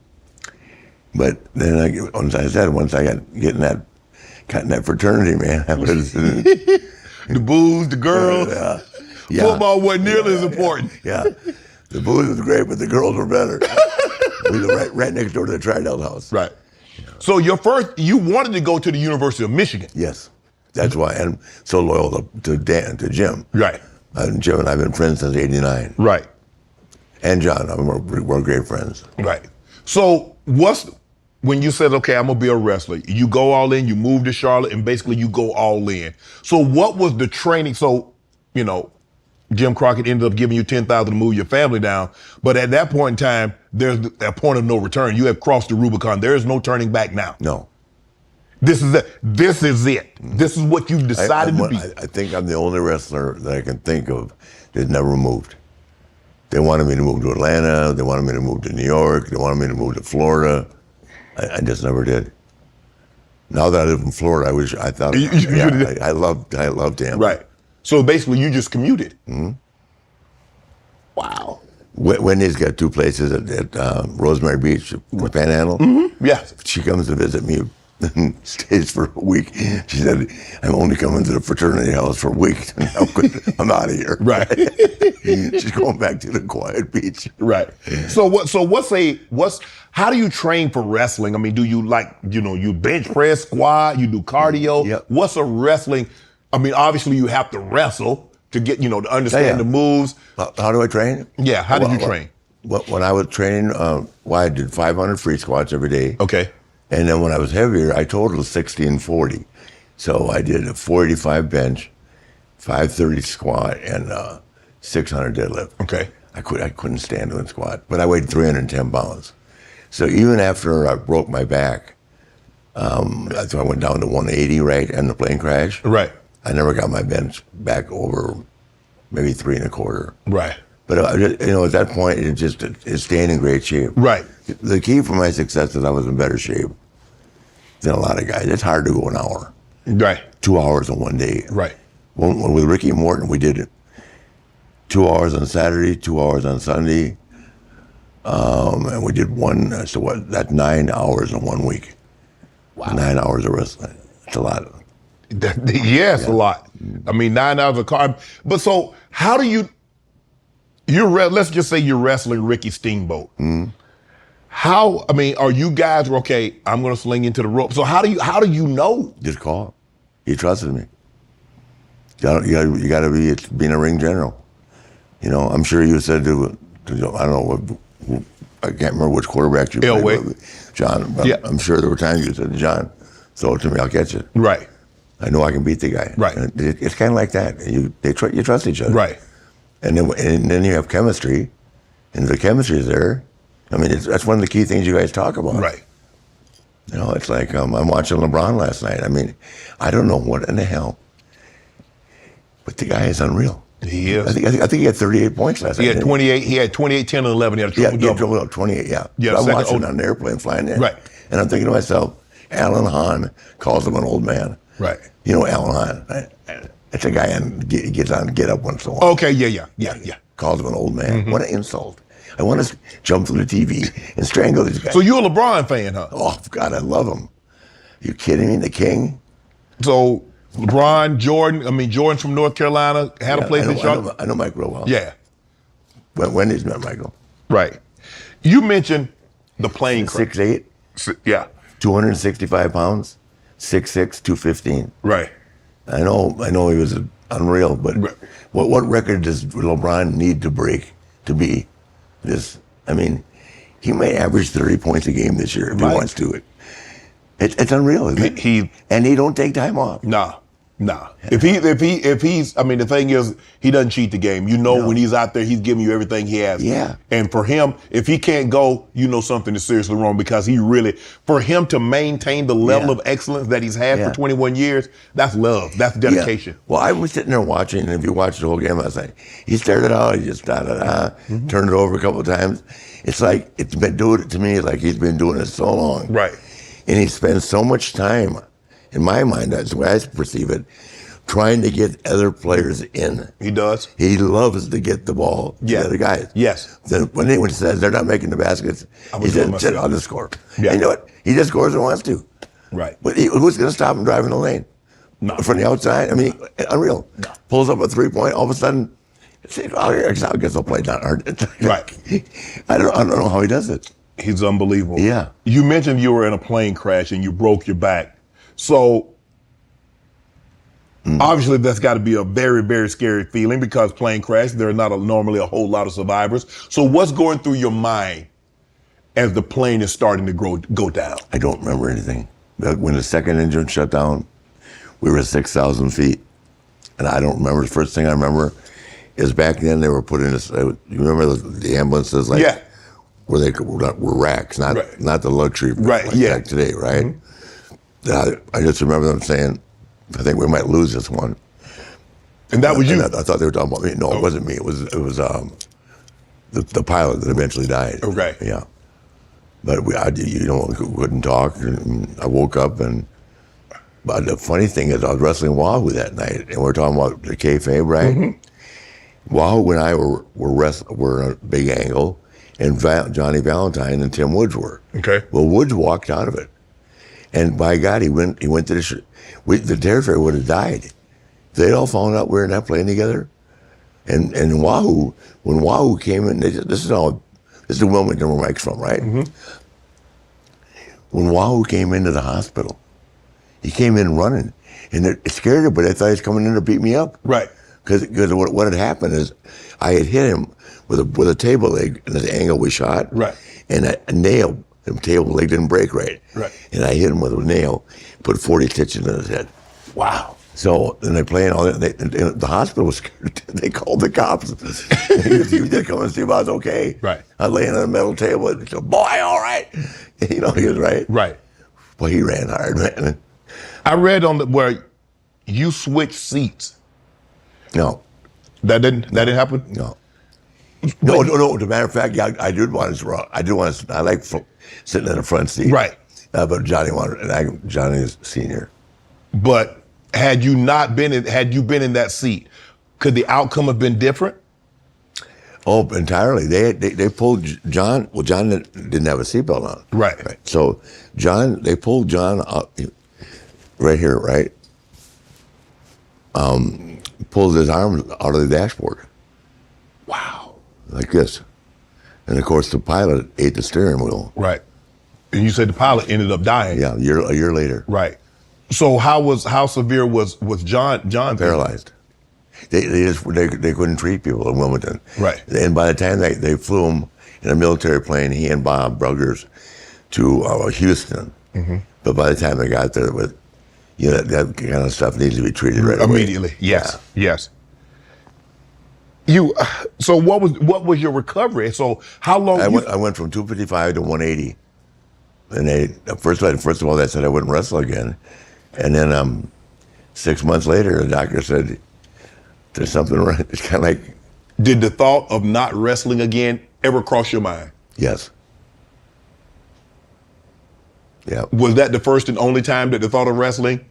but then once I got in that fraternity, man, I was The booze, the girls. Yeah. Football wasn't nearly as important. Yeah, the booze was great, but the girls were better. We were right next door to the Tridell house. Right. So you wanted to go to the University of Michigan. Yes, that's why I'm so loyal to Jim. Right. Jim and I've been friends since '89. Right. And John, we're great friends. Right. So when you said, okay, I'm gonna be a wrestler, you go all in, you move to Charlotte, and basically you go all in. So what was the training? So, Jim Crockett ended up giving you $10,000 to move your family down, but at that point in time, there's a point of no return. You have crossed the Rubicon. There is no turning back now. No. This is it. This is it. This is what you've decided to be. I think I'm the only wrestler that I can think of that never moved. They wanted me to move to Atlanta. They wanted me to move to New York. They wanted me to move to Florida. I just never did. Now that I live in Florida, I loved him. Right. So basically, you just commuted. Mm-hmm. Wow. Wendy's got two places at Rosemary Beach, Panhandle. Mm-hmm. Yeah. She comes to visit me and stays for a week. She said, I'm only coming to the fraternity house for a week. I'm out of here. Right. She's going back to the quiet beach. Right. So how do you train for wrestling? I mean, do you you bench press, squat, you do cardio? Yep. What's a wrestling? I mean, obviously you have to wrestle to get, to understand the moves. How do I train? Yeah, how did you train? When I was training, I did 500 free squats every day. Okay. And then when I was heavier, I totaled 1640. So I did a 485 bench, 530 squat, and 600 deadlift. Okay. I couldn't stand doing squat, but I weighed 310 pounds. So even after I broke my back, so I went down to 180, right, and the plane crash. Right. I never got my bench back over maybe 3 1/4. Right. But at that point, it's staying in great shape. Right. The key for my success is I was in better shape than a lot of guys. It's hard to go an hour. Right. 2 hours in one day. Right. With Ricky Morton, we did 2 hours on Saturday, 2 hours on Sunday, and we did that's 9 hours in 1 week. Wow. 9 hours of wrestling. It's a lot. Yes, a lot. I mean, 9 hours of carb. But so how do let's just say you're wrestling Ricky Steamboat. Mm-hmm. Are you guys okay, I'm going to sling into the rope. So how do you know? Just call. He trusted me. You got to be a ring general. I'm sure you said to I don't know, I can't remember which quarterback you played with, John, but yeah. I'm sure there were times you said, John, throw it to me, I'll catch it. Right. I know I can beat the guy. Right. And it's kind of like that. You trust each other. Right. And then you have chemistry, and if the chemistry is there, I mean, that's one of the key things you guys talk about. Right. It's like I'm watching LeBron last night. I mean, I don't know what in the hell, but the guy is unreal. He is. I think he had 38 points last night. He had 28. He had 28, 10, and 11. He had a triple-double. 28. Yeah. Yeah. So I'm watching on the airplane flying in. Right. And I'm thinking to myself, Alan Hahn calls him an old man. Right. Alan Hahn. That's a guy he gets on Get Up once in a while. Okay. Yeah. Calls him an old man. Mm-hmm. What an insult. I want to jump through the TV and strangle these guys. So you're a LeBron fan, huh? Oh, God, I love him. You kidding me? The king? So LeBron, Jordan from North Carolina, had a place in Charlotte. I know Mike real well. Yeah. Wendy's met Michael. Right. You mentioned the plane crash. 6'8". Yeah. 265 pounds, 6'6", 215. Right. I know he was unreal, but what record does LeBron need to break to be this? I mean, he may average 30 points a game this year if he wants to. It's unreal, isn't it? And he don't take time off. Nah. Nah. If he's, I mean, the thing is, he doesn't cheat the game. You know, when he's out there, he's giving you everything he has. Yeah. And for him, if he can't go, you know something is seriously wrong, because he really, for him to maintain the level of excellence that he's had for 21 years, that's love. That's dedication. Yeah. Well, I was sitting there watching, and if you watched the whole game last night, he started out, he just turned it over a couple of times. It's like, it's been doing it to me like he's been doing it so long. Right. And he spends so much time, in my mind, that's the way I perceive it, trying to get other players in. He does. He loves to get the ball to the other guys. Yes. Then when anyone says they're not making the baskets, he says, I'll just score. Yeah. And you know what? He just scores and wants to. Right. But who's going to stop him driving the lane? No. From the outside? I mean, unreal. No. Pulls up a 3-point, all of a sudden, I guess I'll play down hard. Right. I don't know how he does it. He's unbelievable. Yeah. You mentioned you were in a plane crash and you broke your back. So obviously that's got to be a very, very scary feeling, because plane crash, there are not normally a whole lot of survivors. So what's going through your mind as the plane is starting to go down? I don't remember anything. When the second engine shut down, we were at 6,000 feet. And I don't remember. The first thing I remember is back then they were putting this, you remember the ambulances, like, where they were racks, not the luxury like today, right? I just remember them saying, I think we might lose this one. And that was you? I thought they were talking about me. No, it wasn't me. It was the pilot that eventually died. Okay. Yeah. But we couldn't talk. And I woke up, but the funny thing is, I was wrestling Wahoo that night, and we were talking about the kayfabe, right? Wahoo and I were a big angle, and Johnny Valentine and Tim Woods were. Okay. Well, Woods walked out of it, and by God, he went to the territory would have died. They'd all found out we were in that plane together, and Wahoo, when Wahoo came in, this is the Wilmington where Mike's from, right? When Wahoo came into the hospital, he came in running, and it scared him, but I thought he was coming in to beat me up. Right. Because what had happened is I had hit him with a table leg in the angle we shot. Right. And a nail, the table leg didn't break right. Right. And I hit him with a nail, put 40 stitches in his head. Wow. So then they playing all that. The hospital was scared. They called the cops. He did come and see if I was okay. Right. I was laying on a metal table. And he said, "Boy, all right." He was right. Right. Well, he ran hard, man. I read where you switched seats. No. That didn't happen? No. No. As a matter of fact, I did want to. I like sitting in the front seat. Right. But Johnny wanted, and Johnny is senior. But had you been in that seat, could the outcome have been different? Oh, entirely. They pulled John. Well, John didn't have a seatbelt on. Right. So they pulled John up right here, right? Pulled his arm out of the dashboard. Wow. Like this. And of course the pilot ate the steering wheel. Right. And you said the pilot ended up dying. Yeah, a year later. Right. So how severe was John? Paralyzed. They couldn't treat people in Wilmington. Right. And by the time they flew him in a military plane, he and Bob Bruggers, to Houston. Mm-hmm. But by the time they got there, that kind of stuff needs to be treated right immediately. Away. Yes. Yeah. Yes. So what was your recovery? So how long? I went from 255 to 180, and first of all they said I wouldn't wrestle again, and then 6 months later the doctor said there's something wrong. It's kind of like. Did the thought of not wrestling again ever cross your mind? Yes. Yeah. Was that the first and only time that the thought of wrestling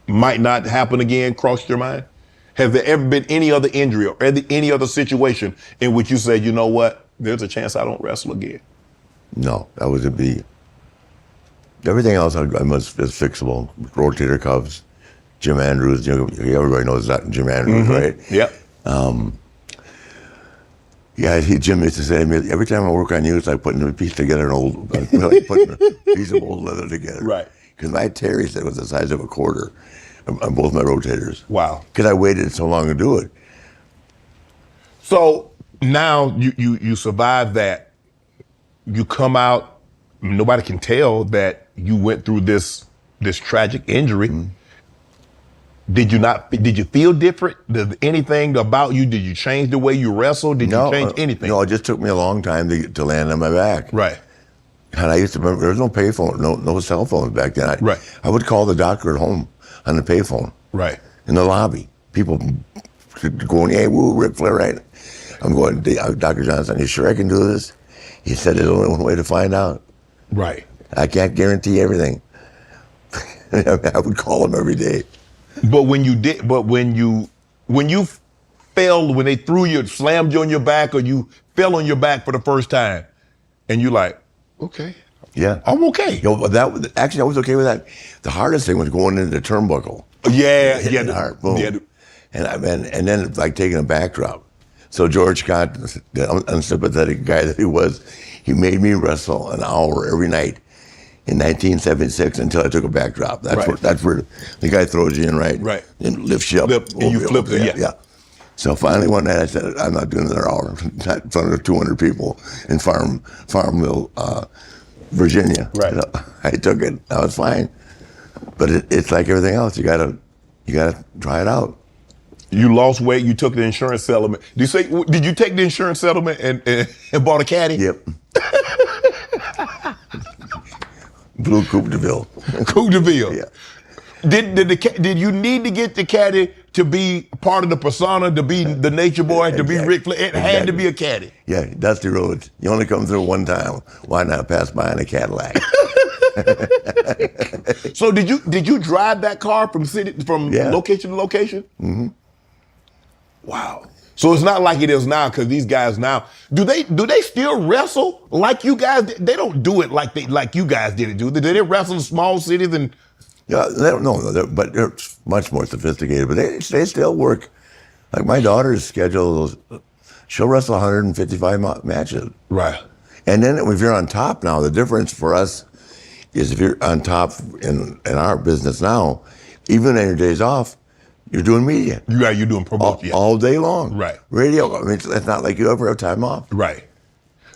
might not happen again crossed your mind? Has there ever been any other injury or any other situation in which you said, you know what, there's a chance I don't wrestle again? No, that would be. Everything else is fixable. Rotator cuffs, Jim Andrews, everybody knows that Jim Andrews, right? Yep. Yeah, Jim used to say to me, every time I work on you, it's like putting a piece together, putting a piece of old leather together. Right. Because my tear, said, was the size of a quarter on both my rotators. Wow. Because I waited so long to do it. So now you survive that. You come out, nobody can tell that you went through this tragic injury. Mm-hmm. Did you feel different? Did anything about you, did you change the way you wrestled? Did you change anything? No, it just took me a long time to land on my back. Right. And I used to remember, there was no payphone, no cell phones back then. I would call the doctor at home on the payphone. Right. In the lobby. People going, hey, woo, Ric Flair, right? I'm going, Dr. Johnson, you sure I can do this? He said there's only one way to find out. Right. I can't guarantee everything. I would call him every day. But when you fell, when they slammed you on your back, or you fell on your back for the first time, and you're like, okay, yeah, I'm okay. You know, actually I was okay with that. The hardest thing was going into the turnbuckle. Yeah, the heart, boom. Yeah. And then like taking a backdrop. So George Scott, the unsympathetic guy that he was, he made me wrestle an hour every night in 1976 until I took a backdrop. That's where the guy throws you in, right? Right. And lifts you up. And you flip it, yeah. So finally one night I said, I'm not doing another hour in front of 200 people in Farmville, Virginia. Right. So I took it. I was fine. But it's like everything else. You gotta try it out. You lost weight. You took the insurance settlement. Did you take the insurance settlement and bought a caddy? Yep. Blue Coupe de Ville. Coupe de Ville. Yeah. Did you need to get the caddy to be part of the persona, to be the nature boy, to be Ric Flair? It had to be a caddy. Yeah, Dusty Rhodes. You only come through one time. Why not pass by in a Cadillac? So did you drive that car from location to location? Mm-hmm. Wow. So it's not like it is now, because these guys now, do they still wrestle like you guys? They don't do it like you guys did it, do they? Do they wrestle in small cities and? Yeah, they don't know, but they're much more sophisticated. But they still work. Like my daughter's schedule, she'll wrestle 155 matches. Right. And then if you're on top now, the difference for us is if you're on top in our business now, even on your days off, you're doing media. You're doing promotion all day long. Right. Radio. I mean, it's not like you ever have time off. Right.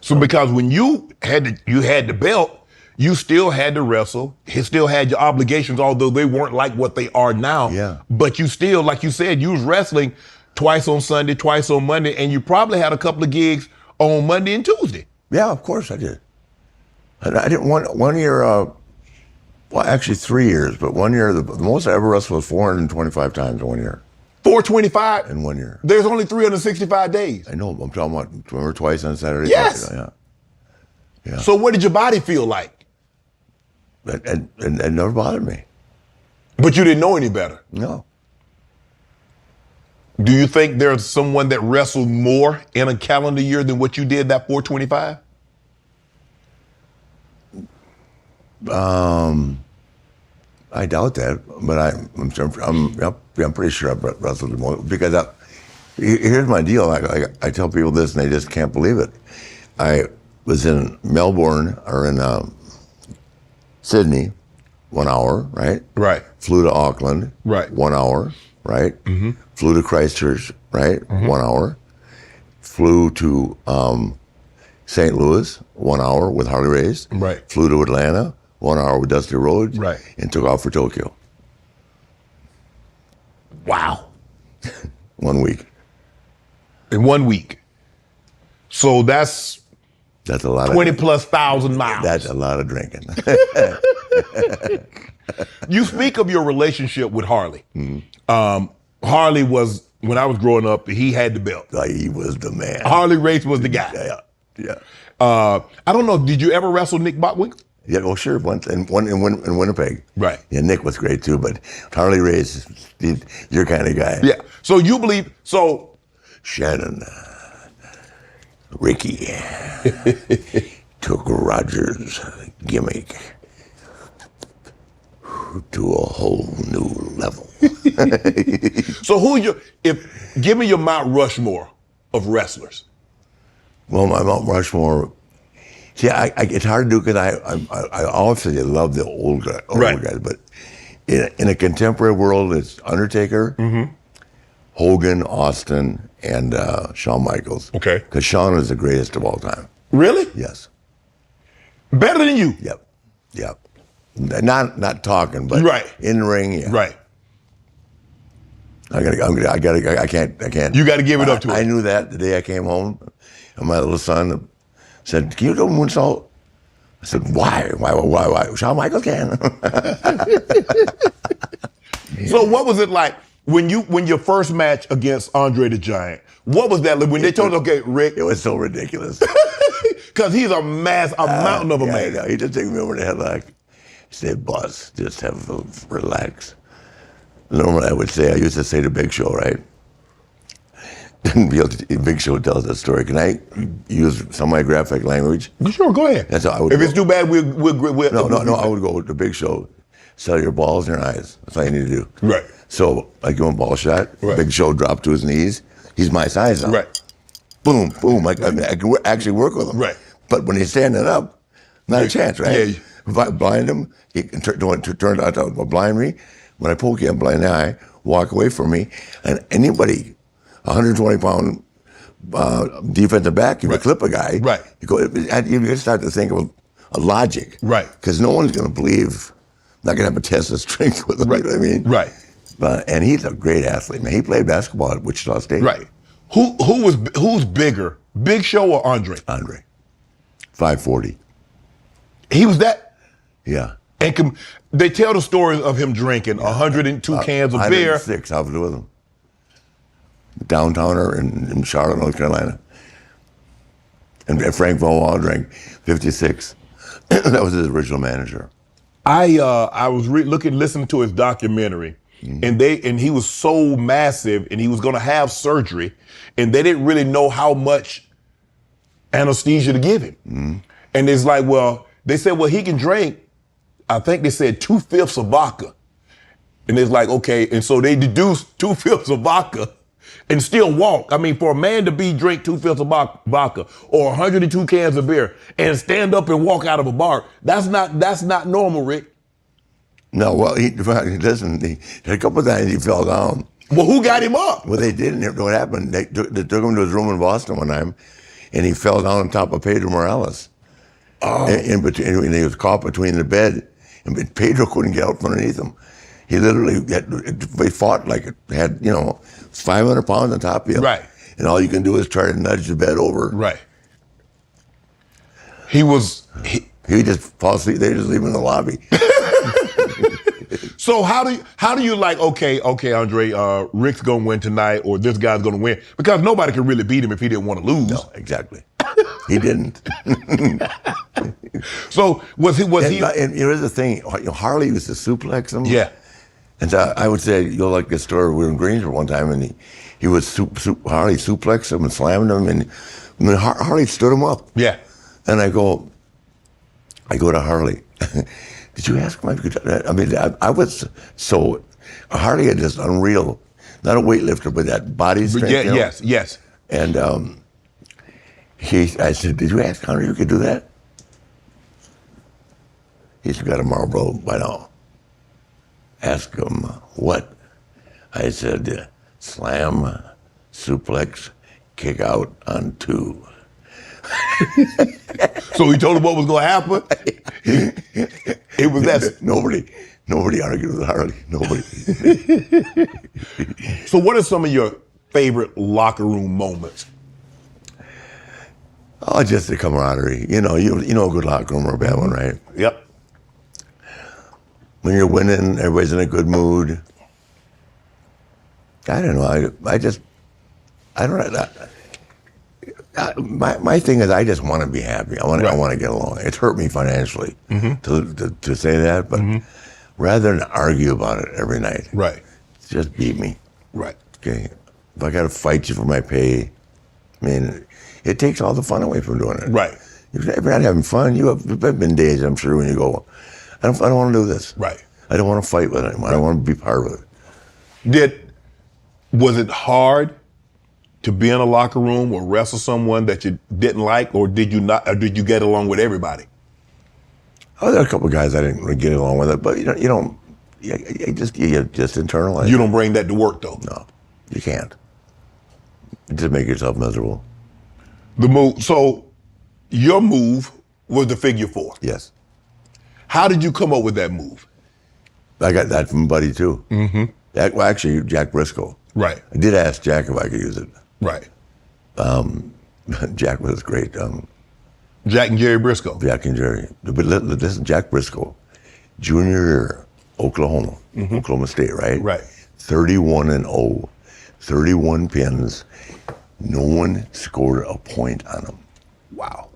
So because when you had the belt, you still had to wrestle. You still had your obligations, although they weren't like what they are now. Yeah. But you still, like you said, you was wrestling twice on Sunday, twice on Monday, and you probably had a couple of gigs on Monday and Tuesday. Yeah, of course I did. And I didn't one year. Well, actually 3 years, but 1 year, the most I ever wrestled was 425 times in 1 year. 425? In 1 year. There's only 365 days. I know, I'm talking about, remember twice on Saturday? Yes. Yeah. So what did your body feel like? And it never bothered me. But you didn't know any better? No. Do you think there's someone that wrestled more in a calendar year than what you did that 425? I doubt that, but I'm pretty sure I've wrestled more because here's my deal. I tell people this and they just can't believe it. I was in Melbourne or in Sydney, 1 hour, right? Right. Flew to Auckland, right? 1 hour, right? Mm-hmm. Flew to Christchurch, right? Mm-hmm. 1 hour. Flew to St. Louis, 1 hour with Harley Race. Right. Flew to Atlanta, 1 hour with Dusty Rhodes. Right. And took off for Tokyo. Wow. 1 week. In 1 week. So that's a lot 20 of plus thousand miles. That's a lot of drinking. You speak of your relationship with Harley. Mm-hmm. Harley was, when I was growing up, he had the belt. Like he was the man. Harley Race was the guy. Yeah. I don't know, did you ever wrestle Nick Botwinkle? Yeah, well, sure, once in Winnipeg. Right. Yeah, Nick was great too, but Harley Race, your kind of guy. Yeah. So you believe, Shannon, Ricky took Roger's gimmick to a whole new level. So give me your Mount Rushmore of wrestlers. Well, my Mount Rushmore, see, it's hard to do because I obviously love the old guys, but in a contemporary world, it's Undertaker, mm-hmm. Hogan, Austin, and Shawn Michaels. Okay. Because Shawn is the greatest of all time. Really? Yes. Better than you? Yep. Not talking, but right. in the ring, yeah. Right. I can't. You got to give it up to him. I knew that the day I came home, and my little son said, "Can you do moonsault?" I said, "Why? Why? Shawn Michaels can." So what was it like when your first match against Andre the Giant? What was that like when they told him, okay, Rick? It was so ridiculous. Because he's a mountain of a man. Yeah, he just took me over the headlock. He said, "Boss, just have a relax." Normally, I used to say to Big Show, right? Big Show tells that story. Can I use semi-graphic language? Sure, go ahead. That's how I would. If it's too bad, we'll No. I would go with the Big Show. Sell your balls in your eyes. That's all you need to do. Right. So I give him a ball shot. Right. Big Show dropped to his knees. He's my size now. Right. Boom, boom. I can actually work with him. Right. But when he's standing up, not a chance, right? Yeah. If I blind him, he can turn out to blind me. When I poke him blind eye, walk away from me, and anybody, 120-pound defensive back, you can clip a guy. Right. You start to think of a logic. Right. Because no one's going to believe, not going to have a test of strength with him. Right. You know what I mean? Right. And he's a great athlete, man. He played basketball at Wichita State. Right. Who's bigger, Big Show or Andre? Andre. 540. He was that. Yeah. And they tell the stories of him drinking 102 cans of beer. 106, I was with him. Downtowner in Charlotte, North Carolina. And Frank Von Wall drank 56. That was his original manager. I was listening to his documentary, and he was so massive, and he was going to have surgery, and they didn't really know how much anesthesia to give him. And it's like, they said, he can drink. I think they said 2/5 of vodka, and it's like, okay, and so they deduced 2/5 of vodka, and still walk. I mean, for a man to drink 2/5 of vodka or 102 cans of beer and stand up and walk out of a bar, that's not normal, Rick. No, well, he a couple of times he fell down. Well, who got him up? Well, they didn't. What happened? They took him to his room in Boston one time, and he fell down on top of Pedro Morales. Oh. In between, and he was caught between the bed, and Pedro couldn't get out from underneath him. He literally they fought like it had 500 pounds on top of you. Right. And all you can do is try to nudge the bed over. Right. He just falls asleep. They just leave him in the lobby. So how do you like, okay, Andre, Rick's gonna win tonight, or this guy's gonna win? Because nobody can really beat him if he didn't want to lose. No, exactly. He didn't. So was he? And here's the thing: Harley used to suplex him. Yeah. And so I would say, you'll like this story. We were in Greensboro one time, and he was Harley suplexed him and slammed him, and Harley stood him up. Yeah. And I go to Harley. Did you ask him if I could? I mean, I was so Harley had this unreal, not a weightlifter, but that body strength. Yeah, yes. And I said, "Did you ask Hunter if you could do that?" He's got a Marlboro by now. Ask him what? I said, slam, suplex, kick out on 2. So he told him what was going to happen? It was that. Nobody argued with Harley. Nobody. So what are some of your favorite locker room moments? Oh, just the camaraderie. You know a good locker room or a bad one, right? Yep. When you're winning, everybody's in a good mood. I don't know. I don't know. My thing is, I just want to be happy. I want to get along. It's hurt me financially to say that, but rather than argue about it every night, just beat me. Right. Okay. If I got to fight you for my pay, I mean, it takes all the fun away from doing it. Right. If you're not having fun, there've been days, I'm sure, when you go, I don't want to do this. Right. I don't want to fight with it anymore. I don't want to be part of it. Was it hard to be in a locker room or wrestle someone that you didn't like, or did you not? Or did you get along with everybody? Oh, there are a couple of guys I didn't really get along with it, but you just internalize. You don't bring that to work, though. No, you can't. You just make yourself miserable. The move. So, your move was the figure 4. Yes. How did you come up with that move? I got that from Buddy too. Mm-hmm. Well, actually, Jack Briscoe. Right. I did ask Jack if I could use it. Right. Jack was great. Jack and Jerry Briscoe. Jack and Jerry. But listen, Jack Briscoe, junior year, Oklahoma State, right? Right. 31-0, 31 pins. No one scored a point on him. Wow.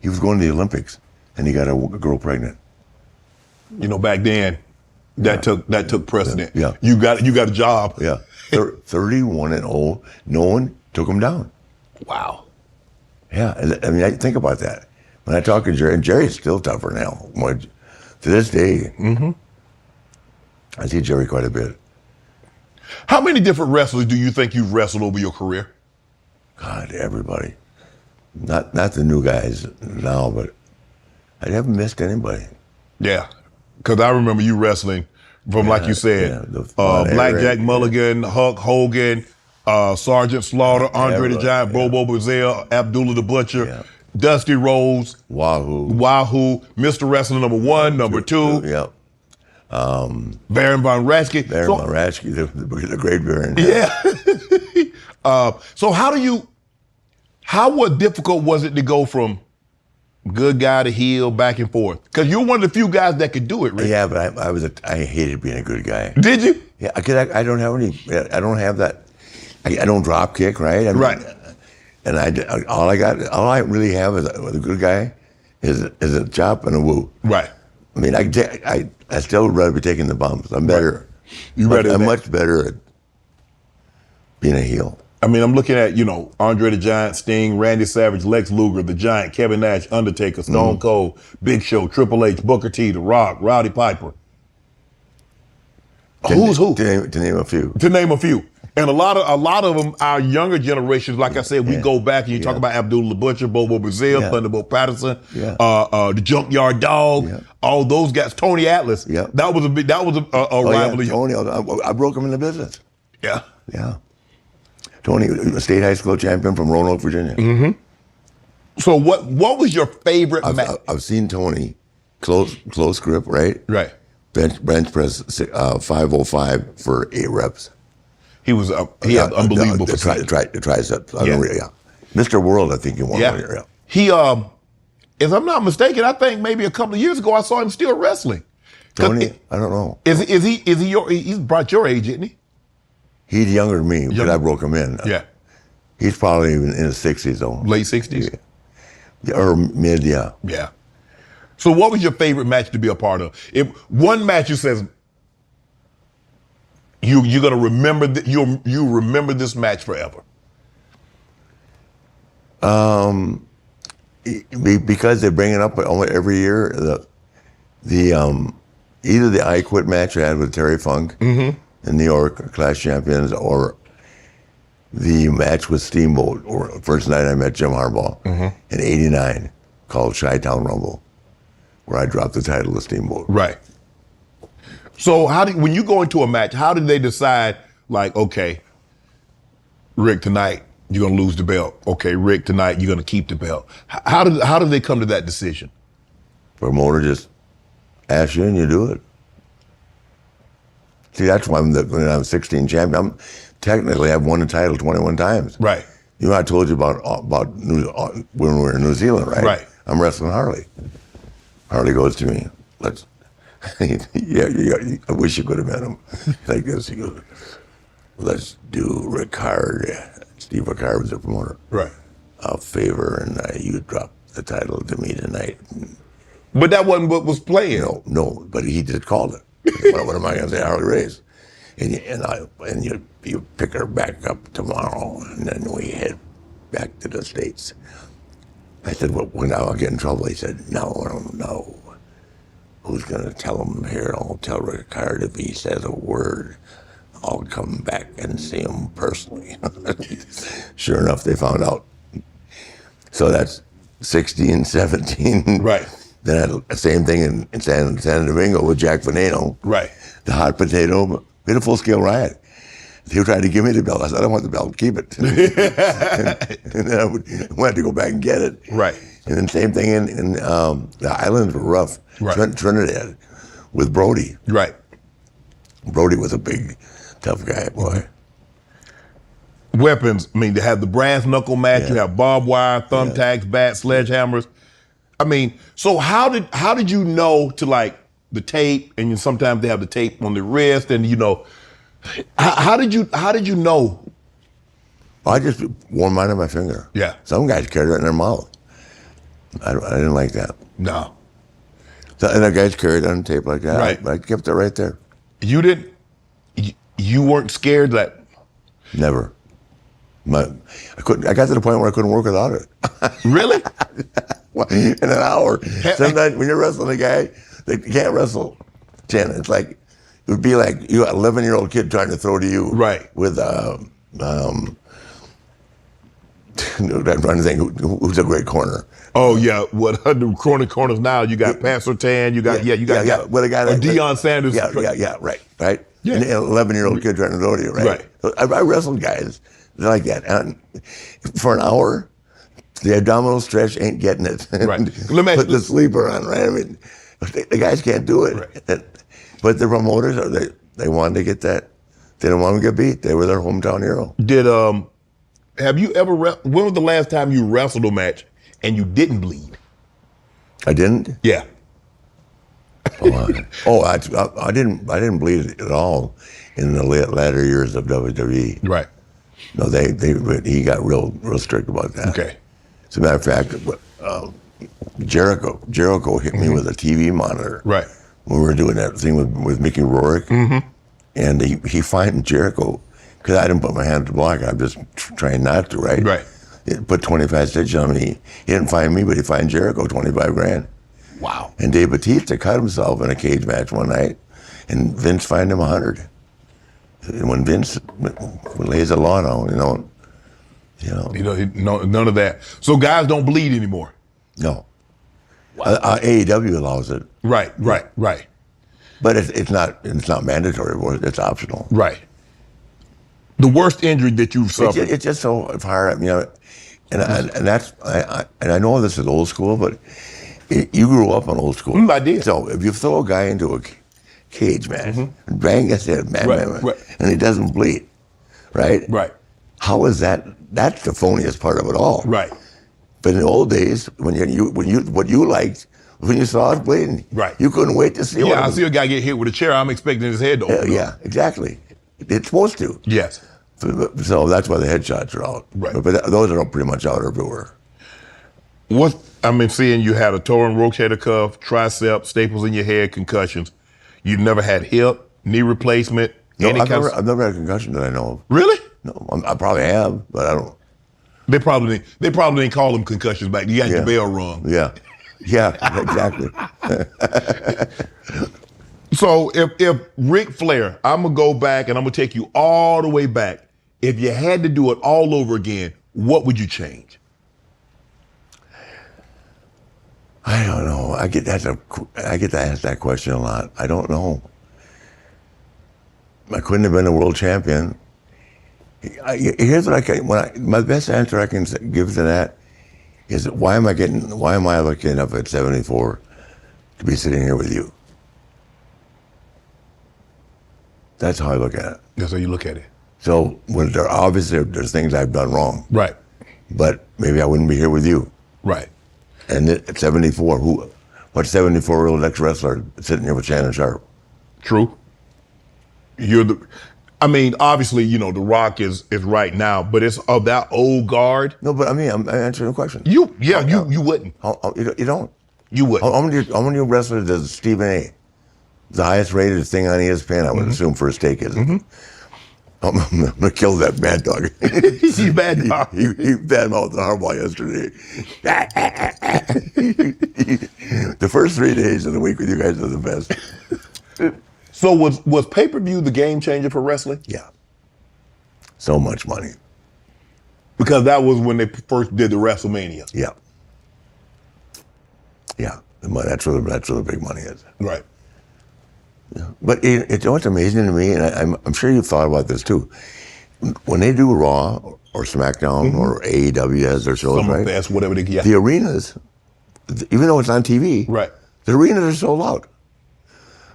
He was going to the Olympics, and he got a girl pregnant. You know, back then, that took precedent. Yeah. You got a job. Yeah. 31-0. No one took him down. Wow. Yeah. I mean, I think about that. When I talk to Jerry, and Jerry's still tougher now. To this day, I see Jerry quite a bit. How many different wrestlers do you think you've wrestled over your career? God, everybody. Not the new guys now, but I haven't missed anybody. Yeah. Because I remember you wrestling from, like you said, Blackjack Mulligan, Hulk Hogan, Sergeant Slaughter, Andre the Giant, Bobo Brazil, Abdullah the Butcher, Dusty Rhodes, Wahoo, Mr. Wrestling #1, #2. Yeah. Baron von Raschke. Von Raschke, the great Baron. Yeah. So how difficult was it to go from good guy to heel back and forth? Because you're one of the few guys that could do it, Rick. Yeah, but I hated being a good guy. Did you? Yeah, because I don't have that. I don't drop kick, right? Right. And all I really have is a good guy is a chop and a woo. Right. I mean, I still would rather be taking the bumps. I'm better. Right. I'm much better at being a heel. I mean, I'm looking at, Andre the Giant, Sting, Randy Savage, Lex Luger, The Giant, Kevin Nash, Undertaker, Stone Cold, Big Show, Triple H, Booker T, The Rock, Rowdy Piper. Who's who? To name a few. To name a few. And a lot of them, our younger generations, like I said, we go back and you talk about Abdullah the Butcher, Bobo Brazil, Thunderbolt Patterson, the Junkyard Dog, all those guys, Tony Atlas. Yeah. That was a rivalry. Yeah, Tony, I broke him in the business. Yeah. Yeah. Tony, a state high school champion from Roanoke, Virginia. Mm-hmm. So what was your favorite match? I've seen Tony close grip, right? Right. Bench press 505 for 8 reps. He was had unbelievable physique. The triceps. Yeah. Mr. World, I think he won one year. Yeah. He if I'm not mistaken, I think maybe a couple of years ago I saw him still wrestling. Tony, I don't know. Is he he's about your age, isn't he? He's younger than me, but I broke him in. Yeah. He's probably in his 60s though. Late 60s? Yeah. Or mid, yeah. Yeah. So what was your favorite match to be a part of? If one match you says you're gonna remember you remember this match forever. Because they bring it up almost every year. The either the I Quit match I had with Terry Funk in New York, Clash Champions, or the match with Steamboat, or first night I met Jim Harbaugh in '89, called Chi-Town Rumble, where I dropped the title to Steamboat. Right. So when you go into a match, how did they decide, like, okay, Rick, tonight you're gonna lose the belt. Okay, Rick, tonight you're gonna keep the belt. How did they come to that decision? Promoter just asks you and you do it. See, that's why when I'm 16 champion, technically I've won the title 21 times. Right. You know, I told you about when we were in New Zealand, right? Right. I'm wrestling Harley. Harley goes to me, I wish you could have met him. Like this, he goes, let's do Ricard. Steve Ricard was the promoter. Right. A favor, and you drop the title to me tonight. But that wasn't what was playing. No, but he just called it. What am I going to say, Harley Race? And you pick her back up tomorrow, and then we head back to the States. I said, well, now I'll get in trouble. He said, no. Who's going to tell him here? I'll tell Ricard if he says a word. I'll come back and see him personally. Sure enough, they found out. So that's 16, 17. Right. Then same thing in San Domingo with Jack Veneno. Right. The hot potato. We had a full-scale riot. He tried to give me the belt. I said, I don't want the belt. Keep it. and then I went to go back and get it. Right. And then same thing in the islands were rough. Right. Trinidad with Brody. Right. Brody was a big Tough guy, boy. Weapons, I mean, they have the brass knuckle match, you have barbed wire, thumbtacks, bats, sledgehammers. I mean, so how did you know to like the tape, and sometimes they have the tape on the wrist, and how did you know? I just wore mine on my finger. Yeah. Some guys carried it in their mouth. I didn't like that. No. So, and the guys carried it on tape like that. Right. But I kept it right there. You didn't. You weren't scared that. Never. I couldn't. I got to the point where I couldn't work without it. Really? In an hour. Sometimes when you're wrestling a guy that can't wrestle 10, it's like it would be like you, an 11-year-old kid trying to throw to you. Right. With I'm trying to think who's a great corner. Oh yeah, what the corners now? You got Pat Surtain, you got Well, a guy like Deion Sanders. Right. Yeah. And an 11-year-old kid trying to throw to you, right? Right. So I wrestled guys like that, and for an hour, the abdominal stretch ain't getting it. Right. Put the sleeper on, right? I mean, the guys can't do it. Right. But the promoters, they wanted to get that. They didn't want to get beat. They were their hometown hero. Have you ever? When was the last time you wrestled a match and you didn't bleed? I didn't. Yeah. I didn't bleed at all in the latter years of WWE. Right. No, he got real strict about that. Okay. As a matter of fact, Jericho hit me with a TV monitor. Right. When we were doing that thing with Mickey Rourke, and he fined Jericho because I didn't put my hand to the block. I'm just trying not to, right? Right. He put 25 stitches on me. He didn't fine me, but he fined Jericho 25 grand. Wow. And Dave Bautista cut himself in a cage match one night, and Vince fined him 100. And when Vince lays the law down, none of that. So guys don't bleed anymore. No. Wow. AEW allows it. Right. But it's not mandatory. It's optional. Right. The worst injury that you've suffered. It's just so hard, and I know this is old school, but you grew up on old school. I did. So if you throw a guy into a cage match, bang his head, Right. and he doesn't bleed, right? Right. How is that? That's the phoniest part of it all. Right. But in the old days, what you liked when you saw it bleeding, right? You couldn't wait to see. Yeah, I see a guy get hit with a chair. I'm expecting his head to open. Yeah, exactly. It's supposed to. Yes. So that's why the headshots are out. Right. But those are pretty much out everywhere. Seeing you had a torn rotator cuff, tricep, staples in your head, concussions. You've never had hip, knee replacement. No, I've never had a concussion that I know of. Really? No, I probably have, but I don't. They probably didn't call them concussions back then. You got your bell rung. Yeah, exactly. So if Ric Flair, I'm gonna go back and I'm gonna take you all the way back. If you had to do it all over again, what would you change? I don't know. I get to ask that question a lot. I don't know. I couldn't have been a world champion. Here's what my best answer I can give to that is why am I looking up at 74 to be sitting here with you? That's how I look at it. That's how you look at it. So when there's things I've done wrong. Right. But maybe I wouldn't be here with you. Right. And at 74, what 74-year-old ex-wrestler sitting here with Shannon Sharp? True. Obviously, The Rock is right now, but it's of that old guard. No, but I'm answering the question. You wouldn't. You don't. You wouldn't. How many wrestlers does Stephen A? The highest rated thing on ESPN, I would assume, for a steak is. I'm gonna kill that bad dog. He's bad dog. He badmouthed the Harbaugh yesterday. The first 3 days of the week with you guys are the best. So was pay-per-view the game changer for wrestling? Yeah. So much money. Because that was when they first did the WrestleMania. Yeah. Yeah. That's where the big money is. Right. Yeah. But it's what's amazing to me, and I'm sure you've thought about this too. When they do Raw or SmackDown or AEW as their shows, Summerfest, whatever they get. The arenas, even though it's on TV, right, the arenas are sold out.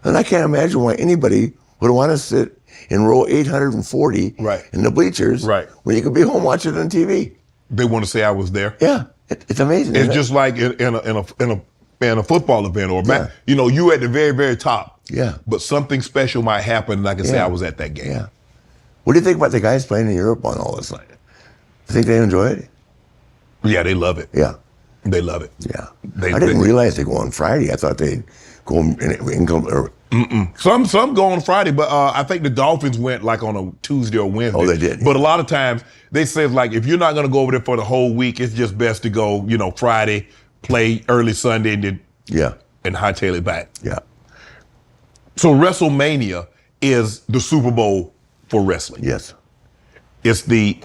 And I can't imagine why anybody would want to sit in row 840 Right. in the bleachers Right. when you could be home watching it on TV. They want to say I was there. Yeah, it's amazing. It's isn't just like in a football event or Yeah. you at the very, very top. Yeah. But something special might happen, and I can say Yeah. I was at that game. Yeah. What do you think about the guys playing in Europe on all this? You think they enjoy it? Yeah, they love it. Yeah. They love it. Yeah. They- I didn't they- realize they go on Friday. I thought they'd go in England or Some go on Friday, but I think the Dolphins went like on a Tuesday or Wednesday. Oh, they did. But a lot of times they say like if you're not going to go over there for the whole week, it's just best to go, Friday, play early Sunday, and then yeah. hightail it back. Yeah. So WrestleMania is the Super Bowl for wrestling. Yes. It's the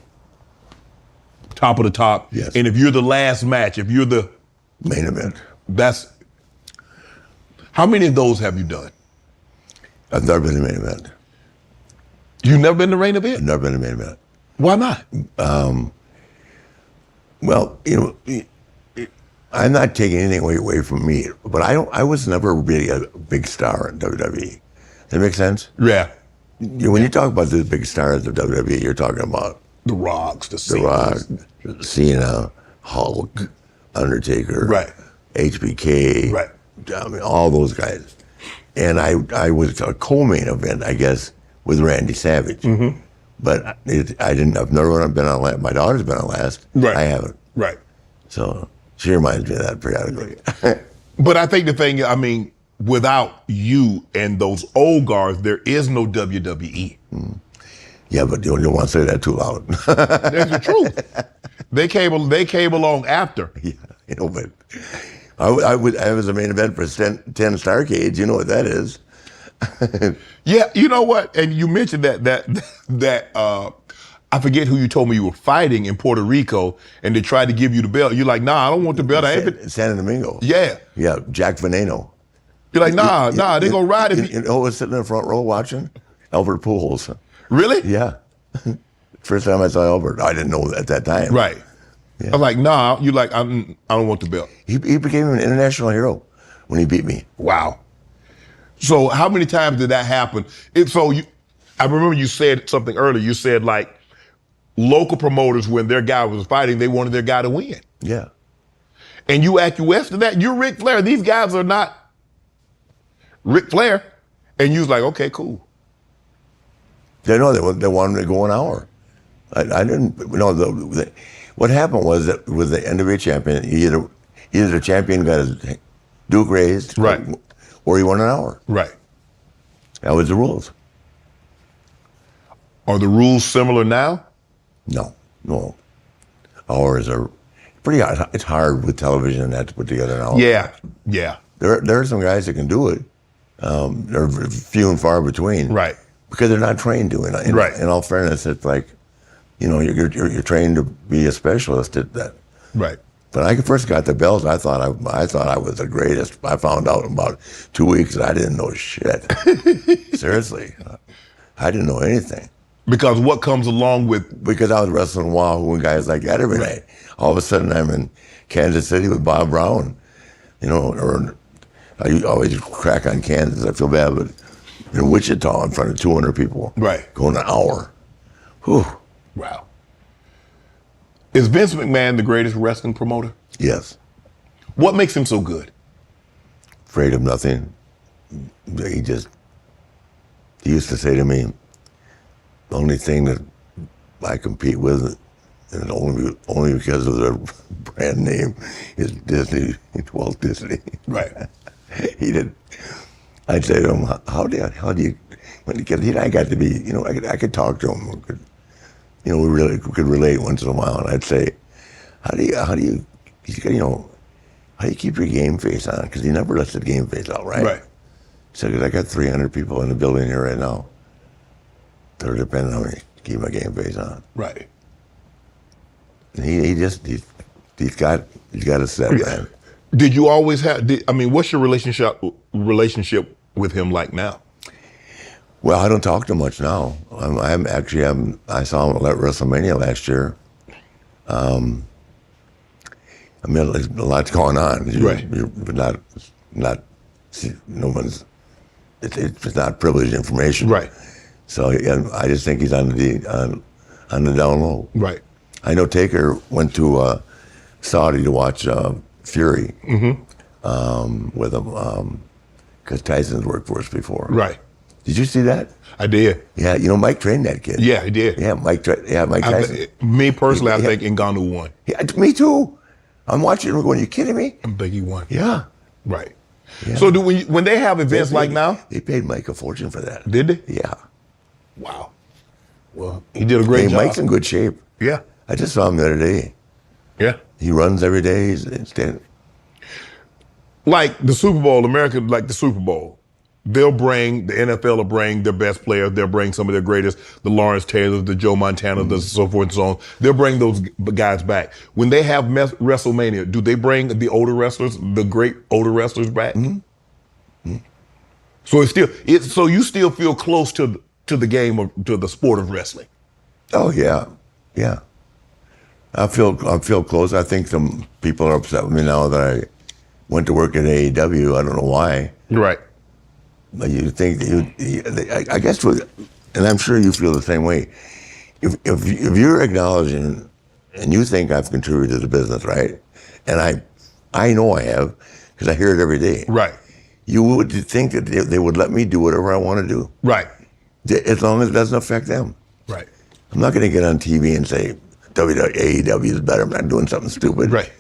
top of the top. Yes. And if you're the last match, if you're the Main event. that's how many of those have you done? I've never been to the main event. You've never been to main event? I've never been to the main event. Why not? Well, I'm not taking anything away from me, but I was never really a big star in WWE. Does that make sense? Yeah. When you talk about the big stars of WWE, you're talking about The Rocks, the The Rock, Cena, Hulk, Undertaker, Right. HBK, Right. I mean, all those guys. And I was a co-main event, I guess, with Randy Savage. Mm-hmm. But I've never been on last. My daughter's been on last. Right. I haven't. Right. So she reminds me of that periodically. But I think the thing, without you and those old guards, there is no WWE. Yeah, but you don't want to say that too loud. That's the truth. They came along after. Yeah, but I was a main event for 10 Starcades. You know what that is. Yeah, you know what? And you mentioned that I forget who you told me you were fighting in Puerto Rico, and they tried to give you the belt. You're like, nah, I don't want the belt. San Domingo. Yeah. Yeah, Jack Veneno. You're like, nah, they gonna ride it. You know who was sitting in the front row watching? Albert Pujols. Really? Yeah. First time I saw Albert, I didn't know at that time. Right. Yeah. I'm like, nah. You like, I don't want the belt. He became an international hero when he beat me. Wow. So how many times did that happen? I remember you said something earlier. You said like local promoters, when their guy was fighting, they wanted their guy to win. Yeah. And you acquiesced to that. You're Ric Flair. These guys are not Ric Flair. And you was like, okay, cool. They wanted to go an hour. I didn't. No, what happened was that with the NWA champion, either the champion got his Duke raised, Right, or he won an hour. right. That was the rules. Are the rules similar now? No. Hours are pretty hard. It's hard with television and that to put together an hour. Yeah. There are some guys that can do it. They're few and far between. Right. Because they're not trained doing it. Right. In all fairness, it's like, you're trained to be a specialist at that. Right. When I first got the belt, I thought I was the greatest. I found out in about 2 weeks that I didn't know shit. Seriously, I didn't know anything. Because what comes along with Because I was wrestling Wahoo and guys like that every night. All of a sudden, I'm in Kansas City with Bob Brown. Or I always crack on Kansas. I feel bad, but in Wichita, in front of 200 people, Right. going an hour. Whew. wow. Is Vince McMahon the greatest wrestling promoter? Yes. What makes him so good? Afraid of nothing. He used to say to me, the only thing that I compete with, and only because of the brand name, is Disney, Walt Disney. Right. He did. I'd say to him, how do you, because I got to be, I could talk to him. We really could relate once in a while. And I'd say, how do you keep your game face on? Because he never lets the game face out, right? Right. So, because I got 300 people in the building here right now that are depending on me to keep my game face on. Right. And he's got a set, man. Did you always have? What's your relationship with him like now? Well, I don't talk to him much now. I saw him at WrestleMania last year. There's a lot's going on. Right. But no one's it's not privileged information. Right. So I just think he's on the down low. Right. I know Taker went to Saudi to watch Fury with him because Tyson's worked for us before. Right. Did you see that? I did. Yeah, Mike trained that kid. Yeah, he did. Yeah, Mike Tyson. Me personally, I think Ngannou won. Yeah, me too. I'm watching him going, you kidding me? I think he won. Yeah. Right. Yeah. So when they have events like now? They paid Mike a fortune for that. Did they? Yeah. Wow. Well, he did a great job. Mike's in good shape. Yeah. I just saw him the other day. Yeah. He runs every day. He's Like the Super Bowl, America, like the Super Bowl. The NFL will bring their best players. They'll bring some of their greatest, the Lawrence Taylors, the Joe Montanas, the so forth and so on. They'll bring those guys back. When they have WrestleMania, do they bring the older wrestlers, the great older wrestlers back? Mm-hmm. So so you still feel close to the game to the sport of wrestling. Oh yeah, yeah. I feel close. I think some people are upset with me now that I went to work at AEW. I don't know why. Right. But you think I guess, and I'm sure you feel the same way. If you're acknowledging and you think I've contributed to the business, right? And I know I have because I hear it every day. Right. You would think that they would let me do whatever I want to do. Right. As long as it doesn't affect them. Right. I'm not going to get on TV and say AEW is better. I'm not doing something stupid. Right.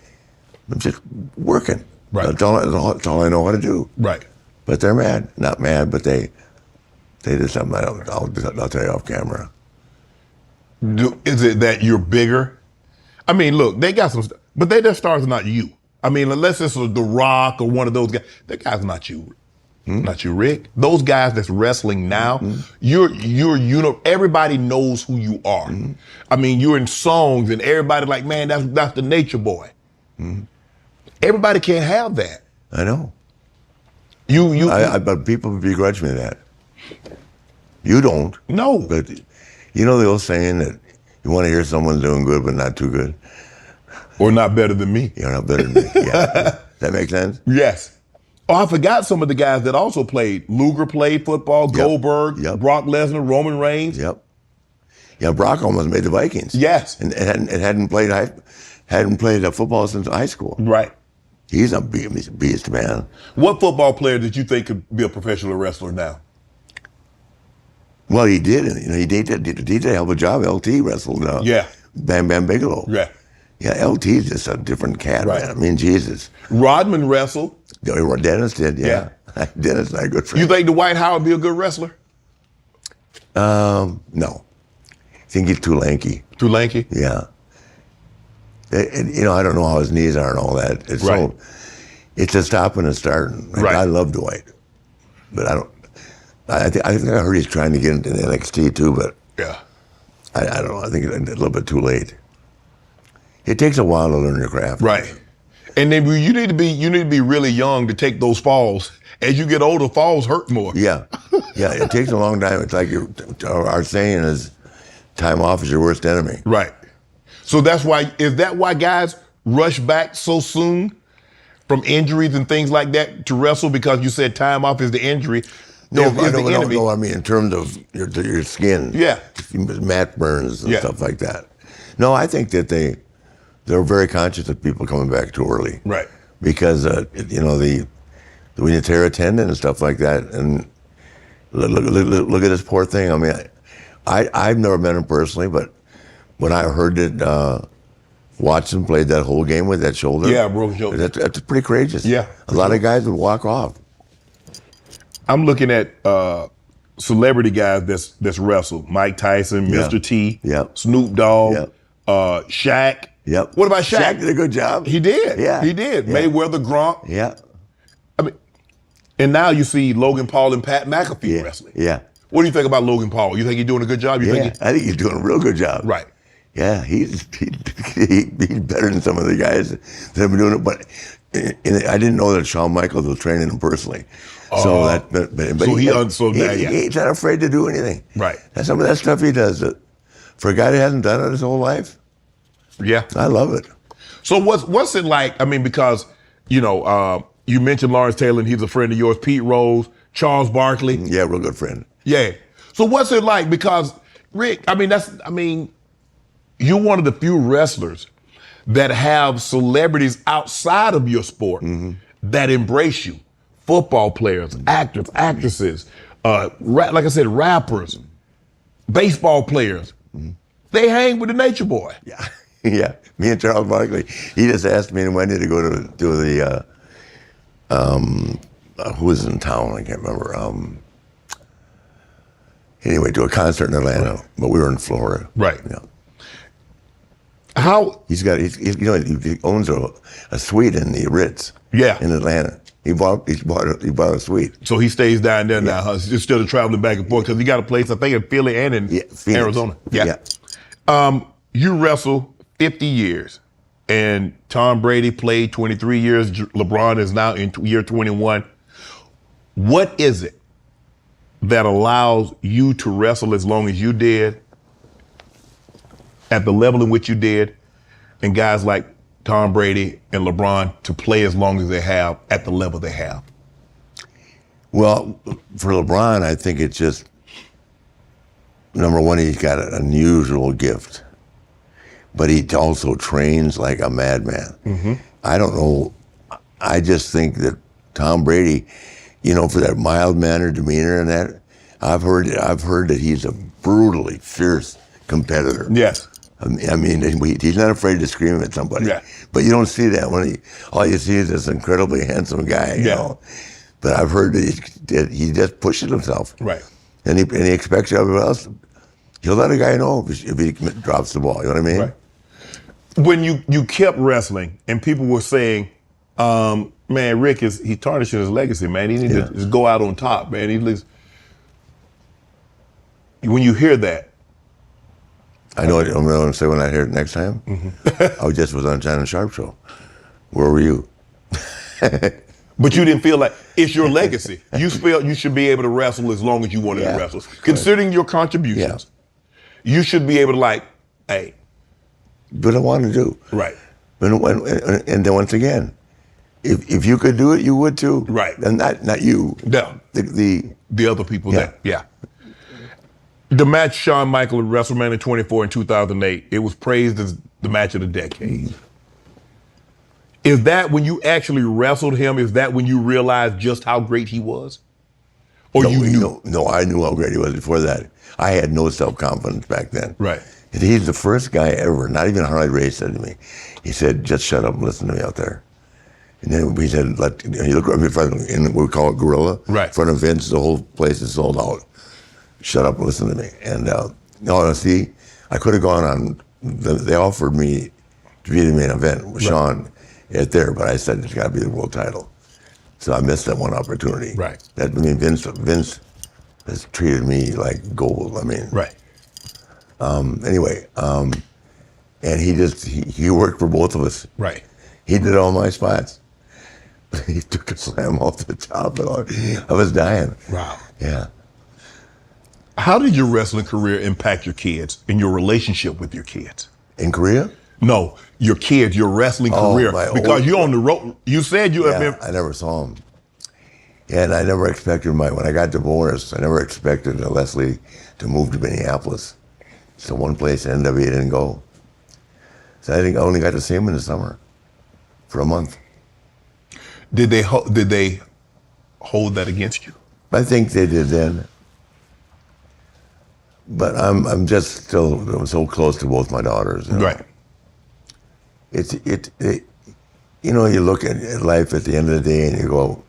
I'm just working. Right. That's all I know how to do. Right. But they're mad. Not mad, but they did something. I'll tell you off camera. Is it that you're bigger? I mean, look, they got some stuff, but their stars are not you. I mean, unless it's The Rock or one of those guys, that guy's not you. Not you, Rick. Those guys that's wrestling now, everybody knows who you are. I mean, you're in songs and everybody like, man, that's the Nature Boy. Everybody can't have that. I know. But people begrudge me that. You don't. No. But you know the old saying that you want to hear someone doing good but not too good? Or not better than me. You're not better than me. Yeah. That make sense? Yes. Oh, I forgot some of the guys that also played. Luger played football, Goldberg, Brock Lesnar, Roman Reigns. Yep. Yeah, Brock almost made the Vikings. Yes. And hadn't played football since high school. Right. He's a beast, man. What football player did you think could be a professional wrestler now? Well, he did. He did a hell of a job. LT wrestled. Bam Bam Bigelow. Yeah. Yeah, LT is just a different cat, right. Man. I mean, Jesus. Rodman wrestled. Dennis did, yeah. Dennis not a good friend. You think Dwight Howard would be a good wrestler? No. I think he's too lanky. Too lanky? Yeah. And, I don't know how his knees are and all that. It's right. It's a stopping and starting. Right. I love Dwight, but I think I heard he's trying to get into NXT too, but yeah, I don't know. I think it's a little bit too late. It takes a while to learn your craft. Right. And then you need to be really young to take those falls. As you get older, falls hurt more. Yeah. Yeah, it takes a long time. It's like our saying is, time off is your worst enemy. Right. So is that why guys rush back so soon from injuries and things like that to wrestle, because you said time off is the injury? No, I mean in terms of your skin. Yeah. Mat burns and stuff like that. No, I think that they're very conscious of people coming back too early. Right. Because, when you tear a tendon and stuff like that, and look at this poor thing. I mean, I've never met him personally, but when I heard that Watson played that whole game with that shoulder. Yeah, broken shoulder. That's pretty courageous. Yeah. A lot of guys would walk off. I'm looking at celebrity guys that's wrestled. Mike Tyson, Mr. T, Snoop Dogg, Shaq. Yep. What about Shaq? Shaq did a good job. He did. Yeah. He did. Yeah. Mayweather, Gronk. Yeah. I mean, and now you see Logan Paul and Pat McAfee wrestling. Yeah. What do you think about Logan Paul? You think he's doing a good job? I think he's doing a real good job. Right. Yeah, he's better than some of the guys that have been doing it. But I didn't know that Shawn Michaels was training him personally. He's not afraid to do anything. Right. That's some of that stuff he does. For a guy that hasn't done it his whole life. Yeah. I love it. So what's it like? I mean, because you mentioned Lawrence Taylor, and he's a friend of yours. Pete Rose, Charles Barkley. Yeah, real good friend. Yeah. So what's it like? Because Rick, you're one of the few wrestlers that have celebrities outside of your sport that embrace you. Football players, actors, actresses, like I said, rappers, baseball players. They hang with the Nature Boy. Yeah, yeah. Me and Charles Barkley. He just asked me and Wendy to go to the who was in town? I can't remember. Anyway, to a concert in Atlanta, but we were in Florida. Right. Yeah. How he owns a suite in the Ritz. Yeah. In Atlanta. He bought a suite. So he stays down there now, huh? Instead of traveling back and forth, because he got a place, I think, in Philly and in Arizona. Yeah. You wrestle 50 years, and Tom Brady played 23 years. LeBron is now in year 21. What is it that allows you to wrestle as long as you did, at the level in which you did, and guys like Tom Brady and LeBron to play as long as they have at the level they have? Well, for LeBron, I think it's just, number one, he's got an unusual gift, but he also trains like a madman. I don't know. I just think that Tom Brady, for that mild-mannered demeanor and that, I've heard that he's a brutally fierce competitor. Yes. I mean, he's not afraid to scream at somebody. Yeah. But you don't see that when all you see is this incredibly handsome guy, you know. But I've heard that he just pushes himself. Right. And he expects everyone else. He'll let a guy know if he drops the ball, you know what I mean? Right. When you kept wrestling and people were saying, man, Rick he's tarnishing his legacy, man. He needs to just go out on top, man. When you hear that, I know what I'm going to say when I hear it next time. I just was on Shannon Sharp show. Where were you? But you didn't feel like it's your legacy. You felt you should be able to wrestle as long as you wanted to wrestle. Considering your contributions, you should be able to hey. But I want to do. Right. And then once again, if you could do it, you would too. Right. And not you. No. The other people that. Yeah. The match Shawn Michaels at WrestleMania 24 in 2008, it was praised as the match of the decade. Is that when you actually wrestled him, is that when you realized just how great he was? Or you knew? No, I knew how great he was before that. I had no self-confidence back then. Right. And he's the first guy ever, not even Harley Race said to me, he said, just shut up and listen to me out there. And then he said, he looked right in front of me, and we call it Gorilla. Right. In front of Vince, the whole place is sold out. Shut up and listen to me. And I could have gone on, they offered me to be the main event with Shawn at there, but I said it's got to be the world title. So I missed that one opportunity. Right. Vince has treated me like gold. Right. Anyway, and he worked for both of us. Right. He did all my spots. He took a slam off the top and all. I was dying. Wow. Yeah. How did your wrestling career impact your kids and your relationship with your kids? In Korea? No, your kids, your wrestling career. Because you're on the road. You said you have been. I never saw him. Yeah, and I never expected when I got divorced, I never expected Leslie to move to Minneapolis. So one place NWA didn't go. So I think I only got to see him in the summer for a month. Did they hold that against you? I think they did then. But I'm just still so close to both my daughters. Right. You look at life at the end of the day and you go,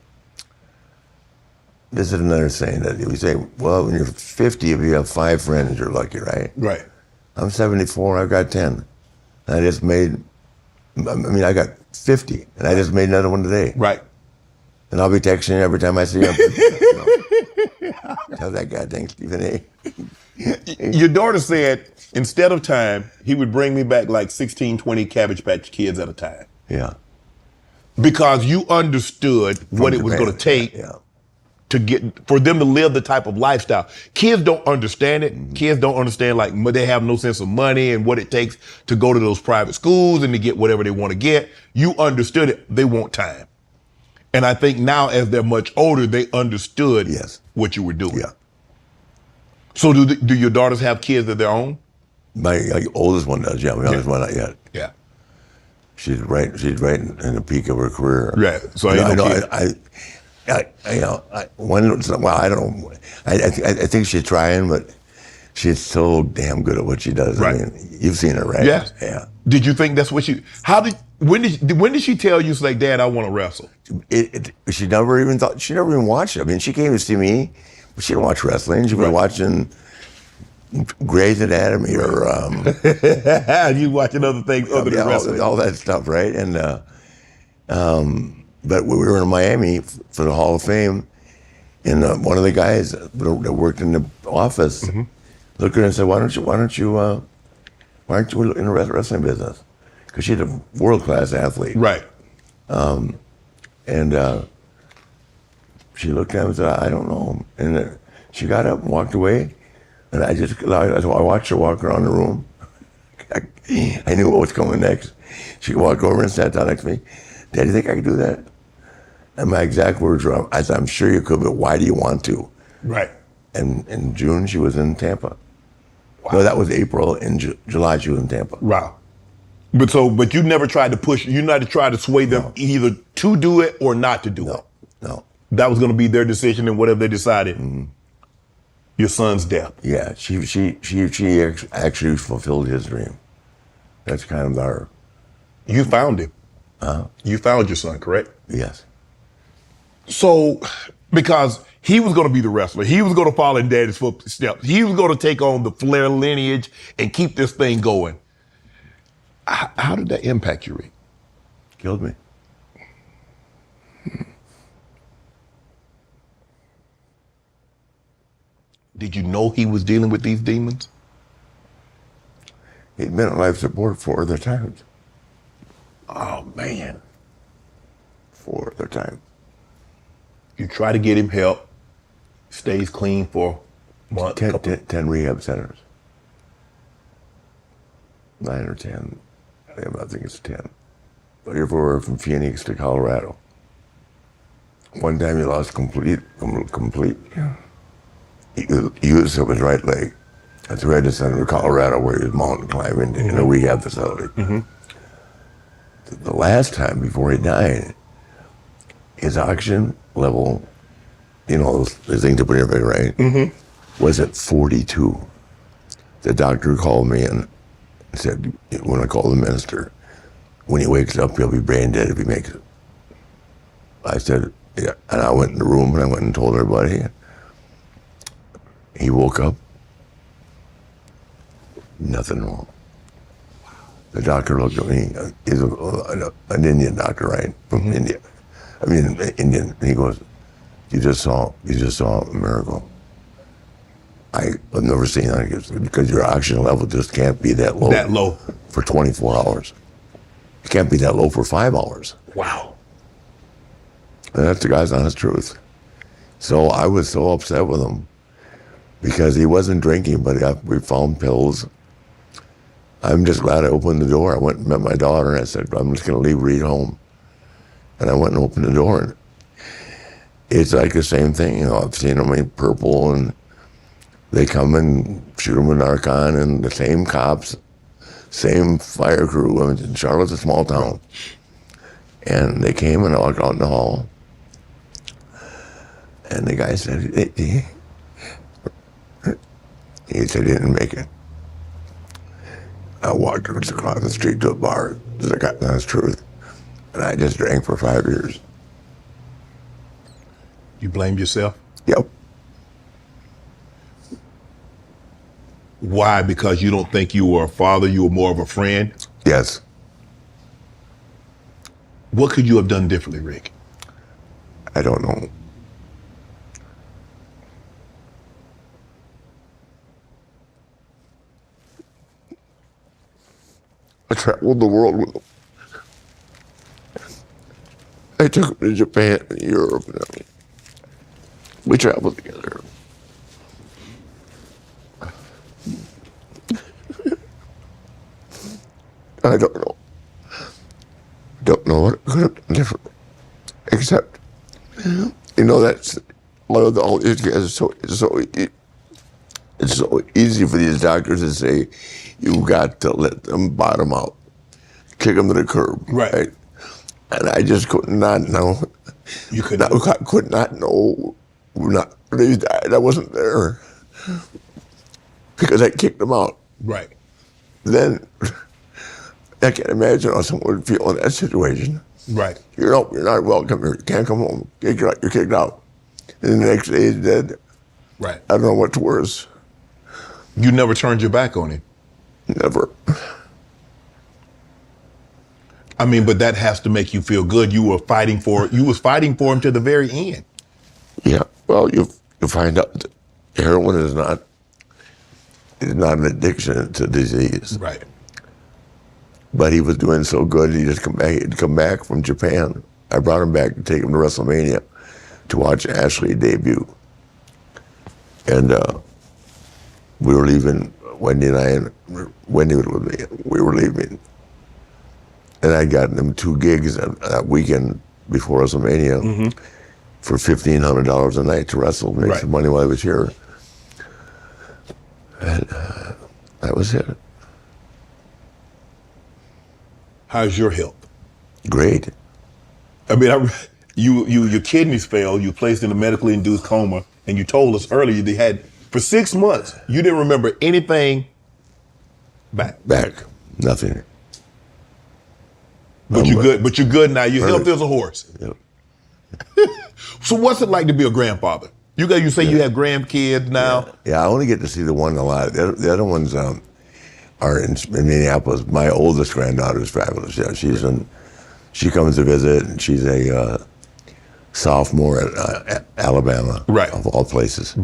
this is another saying that we say, well, when you're 50, if you have 5 friends, you're lucky, right? Right. I'm 74, I've got 10. And I got 50, and I just made another one today. Right. And I'll be texting you every time I see him. Tell that guy, thanks, Stephen A. Your daughter said, instead of time, he would bring me back like 16, 20 Cabbage Patch Kids at a time. Yeah. Because you understood what it was going to take for them to live the type of lifestyle. Kids don't understand it. Mm-hmm. Kids don't understand, they have no sense of money and what it takes to go to those private schools and to get whatever they want to get. You understood it. They want time. And I think now, as they're much older, they understood Yes. what you were doing. Yeah. So do your daughters have kids of their own? My oldest one does, yeah. My youngest one not yet. Yeah. She's right in the peak of her career. Right. So I ain't no know, kid. I don't know. I think she's trying, but she's so damn good at what she does. Right. I mean, you've seen her, right? Yes. Yeah. Did you think that's what when did she tell you, like, Dad, I want to wrestle? She never even watched it. I mean, she came to see me, but she didn't watch wrestling. She was watching Grey's Anatomy or You watching other things other than wrestling. all that stuff, right? And but we were in Miami for the Hall of Fame, and one of the guys that worked in the office looked at her and said, "Why aren't you in the wrestling business?" Because she's a world-class athlete, Right. and she looked at him and said, "I don't know." And she got up and walked away, and I watched her walk around the room. I knew what was coming next. She walked over and sat down next to me. "Dad, do you think I could do that?" And my exact words were, I said, "I'm sure you could, but why do you want to?" Right. And in June, she was in Tampa. Wow. No, that was April. In July, she was in Tampa. Wow. But you never tried to push, you never tried to sway them either to do it or not to do it. No. That was going to be their decision, and whatever they decided. Your son's death. Yeah, she actually fulfilled his dream. That's kind of our... You found him. You found your son, correct? Yes. So, because he was going to be the wrestler, he was going to follow in Daddy's footsteps, he was going to take on the Flair lineage and keep this thing going. How did that impact you, Rick? Killed me. Did you know he was dealing with these demons? He'd been on life support 4 other times. Oh, man. 4 other times. You try to get him help, stays clean for months. 10 rehab centers. 9 or 10. I think it's 10. But everywhere from Phoenix to Colorado. One time he lost complete. He used his right leg. That's right in the center of Colorado where he was mountain climbing in a rehab facility. The last time before he died, his oxygen level, the thing to put everything right, was at 42. The doctor called me and said, when I call the minister, when he wakes up, he'll be brain dead if he makes it. I said, yeah. And I went in the room and I went and told everybody. He woke up, nothing wrong. The doctor looked at me. He's an Indian doctor, right, from India. I mean, Indian. He goes, "You just saw a miracle. I've never seen that because your oxygen level just can't be that low. That low for 24 hours. It can't be that low for 5 hours." Wow. And that's the guy's honest truth. So I was so upset with him because he wasn't drinking, but we found pills. I'm just glad I opened the door. I went and met my daughter and I said, "I'm just going to leave Reed home." And I went and opened the door. And it's like the same thing. I've seen them in purple and they come and shoot them with Narcan, and the same cops, same fire crew. I mean, Charlotte's a small town. And they came and I walked out in the hall. And the guy said, he said he didn't make it. I walked across the street to a bar. That's truth. And I just drank for 5 years. You blamed yourself? Yep. Why? Because you don't think you were a father, you were more of a friend? Yes. What could you have done differently, Rick? I don't know. I traveled the world with him. I took him to Japan and Europe. And we traveled together. I don't know. Don't know what could have been different, except that's it's so easy for these doctors to say, you got to let them bottom out, kick them to the curb, Right. And I just could not know. You could I could not know. Not when they died, I wasn't there because I kicked them out. Right. Then I can't imagine how someone would feel in that situation. Right. You're not welcome here. You can't come home. You're kicked out. And the next day he's dead. Right. I don't know what's worse. You never turned your back on him. Never. I mean, but that has to make you feel good. You was fighting for him to the very end. Yeah. Well, you find out that heroin is not an addiction, it's a disease. Right. But he was doing so good, he'd come back from Japan. I brought him back to take him to WrestleMania to watch Ashley debut. And we were leaving, Wendy was with me. We were leaving. And I'd gotten him 2 gigs that weekend before WrestleMania for $1,500 a night to wrestle, make some money while I was here. And that was it. How's your health? Great. I mean, your kidneys failed. You placed in a medically induced coma, and you told us earlier they had for 6 months. You didn't remember anything back. Nothing. But you're good. But you're good now. You're healthy as a horse. Yep. So what's it like to be a grandfather? You say you have grandkids now. Yeah, I only get to see the one a lot. The other ones are in Minneapolis. My oldest granddaughter is fabulous. Yeah, she comes to visit, and she's a sophomore at Alabama, right, of all places.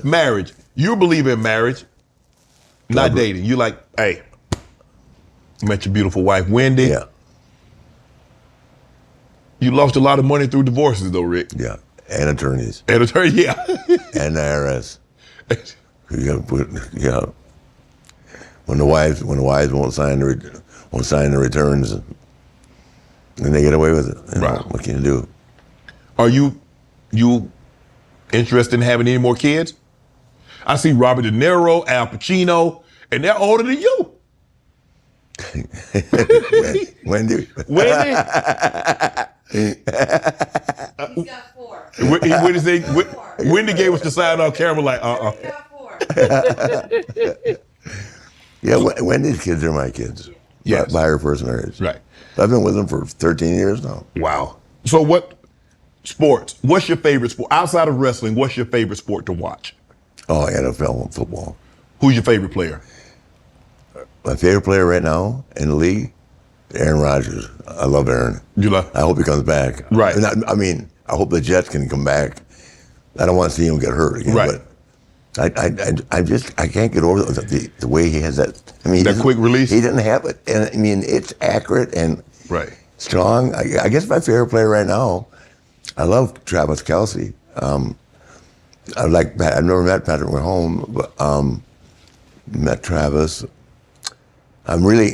Marriage. You believe in marriage, not dating. You like, hey, met your beautiful wife, Wendy. Yeah. You lost a lot of money through divorces, though, Rick. Yeah, and attorneys. And attorney, yeah. And the IRS. Yeah. When the wives won't sign the returns, and they get away with it. You know, right. What can you do? Are you interested in having any more kids? I see Robert De Niro, Al Pacino, and they're older than you. Wendy. He's got 4. Wendy gave us the sign on camera like, He's got 4. Yeah, Wendy's kids are my kids. Yes. By her first marriage. Right. I've been with them for 13 years now. Wow. So what's your favorite sport? Outside of wrestling, what's your favorite sport to watch? Oh, NFL and football. Who's your favorite player? My favorite player right now in the league, Aaron Rodgers. I love Aaron. You love? I hope he comes back. Right. And I hope the Jets can come back. I don't want to see him get hurt again. Right. But I can't get over the way he has that. I mean, that quick release. He didn't have it, and I mean it's accurate and right. strong. I guess my favorite player right now, I love Travis Kelce. I've never met Patrick Mahomes, but met Travis. I'm really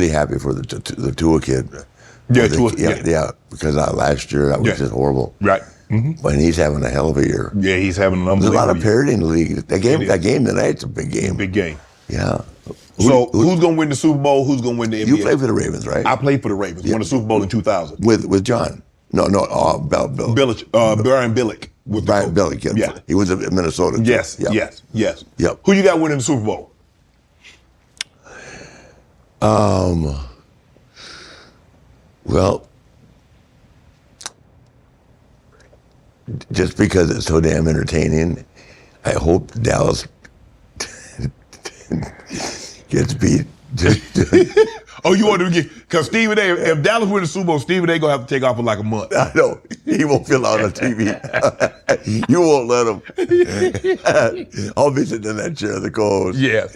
happy for the Tua kid. Yeah, yeah, because last year that was just horrible. Right. Mm-hmm. But he's having a hell of a year. Yeah, he's having an unbelievable There's a lot of year. parity in the league. That game tonight's a big game. Big game. Yeah. So who's going to win the Super Bowl? Who's going to win the NBA? You play for the Ravens, right? I played for the Ravens. Won the Super Bowl in 2000. With John. No, Brian Billick. Brian Billick. Yeah. He was in Minnesota. Too. Yes. Yep. Yes. Yep. Who you got winning the Super Bowl? Well, just because it's so damn entertaining, I hope Dallas gets beat. Oh, you want to get, because Stephen A, if Dallas wins the Super Bowl, Stephen A going to have to take off for like a month. I know. He won't fill out on TV. You won't let him. I'll be sitting in that chair of the co-host. Yeah.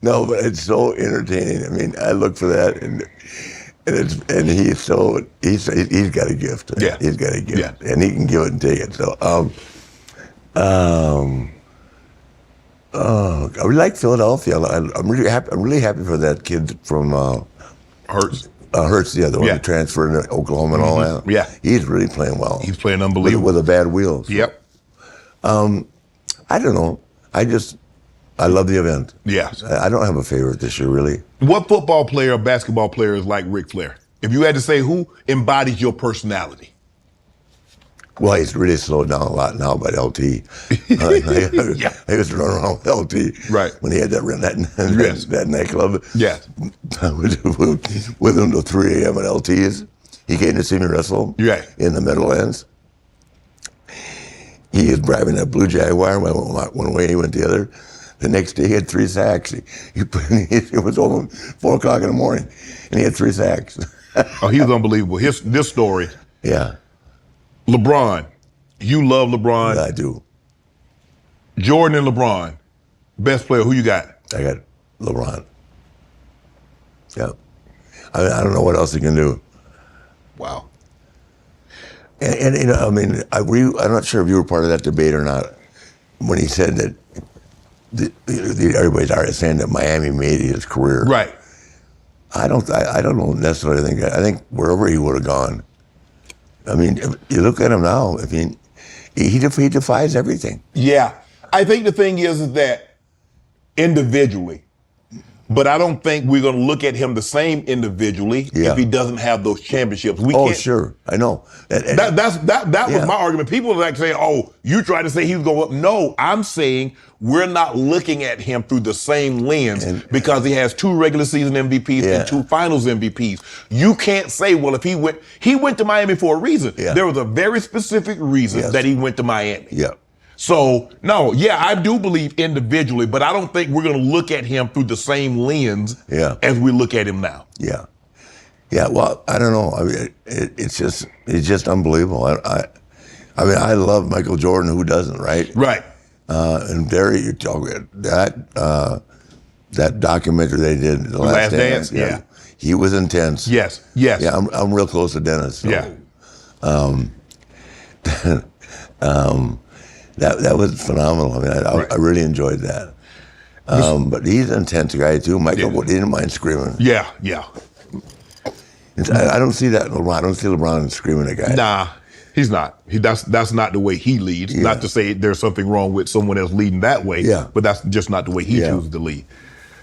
No, but it's so entertaining. I mean, I look for that, and he's got a gift. Yeah. He's got a gift. Yeah. And he can give it and take it. So, I really like Philadelphia. I'm really happy for that kid from Hurts. Hurts, the other one, Yeah. the transfer to Oklahoma and all that. Yeah. He's really playing well. He's playing unbelievable. With a bad wheel. So. Yep. I don't know. I love the event. Yeah. I don't have a favorite this year, really. What football player or basketball player is like Ric Flair? If you had to say who embodies your personality? Well, he's really slowed down a lot now by LT. Yeah. I used to run around with LT. Right. When he had Yes. that nightclub. Yes. With him till 3 a.m. at LT's. He came to see me wrestle. Right. In the Meadowlands. He was driving that blue Jaguar. I went one way, he went the other. The next day, he had 3 sacks. It was over 4 o'clock in the morning, and he had 3 sacks. Oh, he was unbelievable. This story. Yeah. LeBron. You love LeBron. I do. Jordan and LeBron. Best player. Who you got? I got LeBron. Yeah. I don't know what else he can do. Wow. And you know, I mean, I'm not sure if you were part of that debate or not when he said that everybody's already saying that Miami made his career. Right. I don't necessarily think that. I think wherever he would have gone. I mean, if you look at him now. I mean, he defies everything. Yeah. I think the thing is that individually, but I don't think we're going to look at him the same individually if he doesn't have those championships. We can't. Sure. I know. That was my argument. People are like saying, oh, you tried to say he was going up. No, I'm saying we're not looking at him through the same lens because he has 2 regular season MVPs and 2 finals MVPs. You can't say, well, if he went to Miami for a reason. Yeah. There was a very specific reason that he went to Miami. Yeah. So, no, I do believe individually, but I don't think we're going to look at him through the same lens as we look at him now. Yeah. Yeah, well, I don't know. I mean, it's just unbelievable. I mean, I love Michael Jordan. Who doesn't, right? Right. And there you talk that documentary they did, The Last Dance. Yeah. He was intense. Yes. Yeah, I'm real close to Dennis. So, Yeah. That was phenomenal. I mean, I really enjoyed that. But he's an intense guy too. Michael didn't mind screaming. Yeah. I don't see that in LeBron. I don't see LeBron screaming at guys. Nah, he's not. That's not the way he leads. Yeah. Not to say there's something wrong with someone else leading that way. Yeah. But that's just not the way he chooses to lead.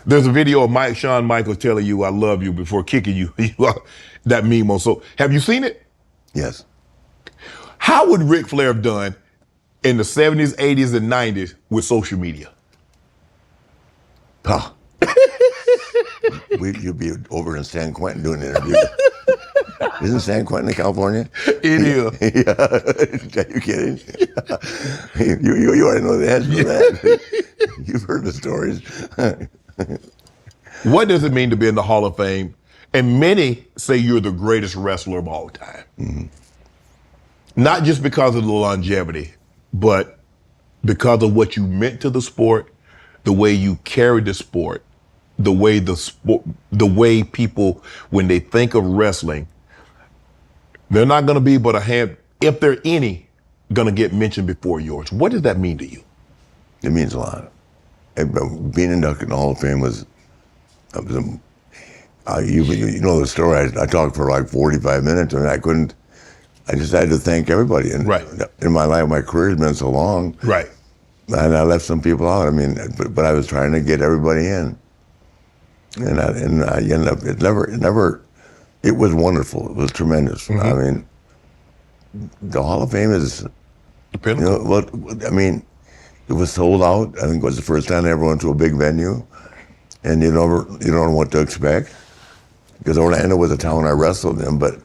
There's a video of Shawn Michaels telling you, "I love you" before kicking you. That meme on. So, have you seen it? Yes. How would Ric Flair have done in the 70s, 80s, and 90s with social media? Huh. You'd be over in San Quentin doing an interview. Isn't San Quentin in California? It is. Yeah. Are you kidding? you already know the answer to that. You've heard the stories. What does it mean to be in the Hall of Fame? And many say you're the greatest wrestler of all time. Mm-hmm. Not just because of the longevity, but because of what you meant to the sport, the way you carried the sport, the way people, when they think of wrestling, they're not going to be but a hand, if there are any, going to get mentioned before yours. What does that mean to you? It means a lot. Being inducted in the Hall of Fame you know the story. I talked for like 45 minutes and I just had to thank everybody. And in my life, my career has been so long. Right. And I left some people out. I mean, but I was trying to get everybody in. And I ended up, it was wonderful. It was tremendous. Mm-hmm. I mean, the Hall of Fame is, you know, I mean, it was sold out. I think it was the first time I ever went to a big venue. And you don't know what to expect. Because Orlando was a town I wrestled in, but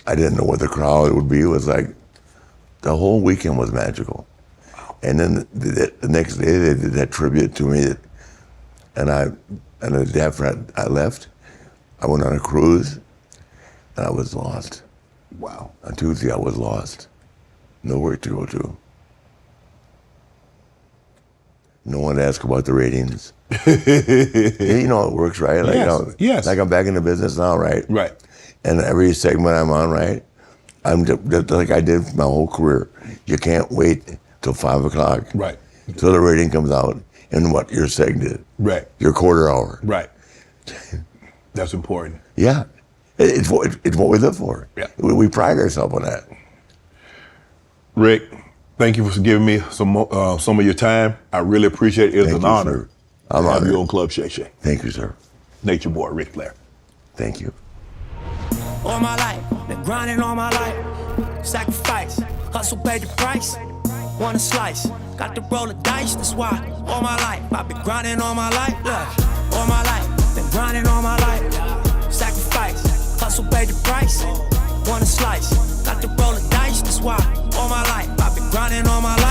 I didn't know what the crowd would be. It was like, the whole weekend was magical. Wow. And then the next day they did that tribute to me. And the day after I left, I went on a cruise and I was lost. Wow. On Tuesday I was lost. Nowhere to go to. No one to ask about the ratings. You know it works, right? Like, yes. Like I'm back in the business now, right? Right. And every segment I'm on, right? I'm just like I did my whole career. You can't wait till 5 o'clock. Right. Till the rating comes out and what your seg did. Right. Your quarter hour. Right. That's important. Yeah, it's what we live for. Yeah. We pride ourselves on that. Rick, thank you for giving me some of your time. I really appreciate it. It's Thank an you, honor sir. I'm to have honored. you on Club Shay Shay. Thank you, sir. Nature Boy, Ric Flair. Thank you. All my life, been grinding all my life. Sacrifice, hustle, pay the price. Want a slice, got to roll the dice, that's why. All my life, I've been grinding all my life. Look, all my life, been grinding all my life. Sacrifice, hustle, pay the price. Want a slice, got to roll the dice, that's why. All my life, I've been grinding all my life.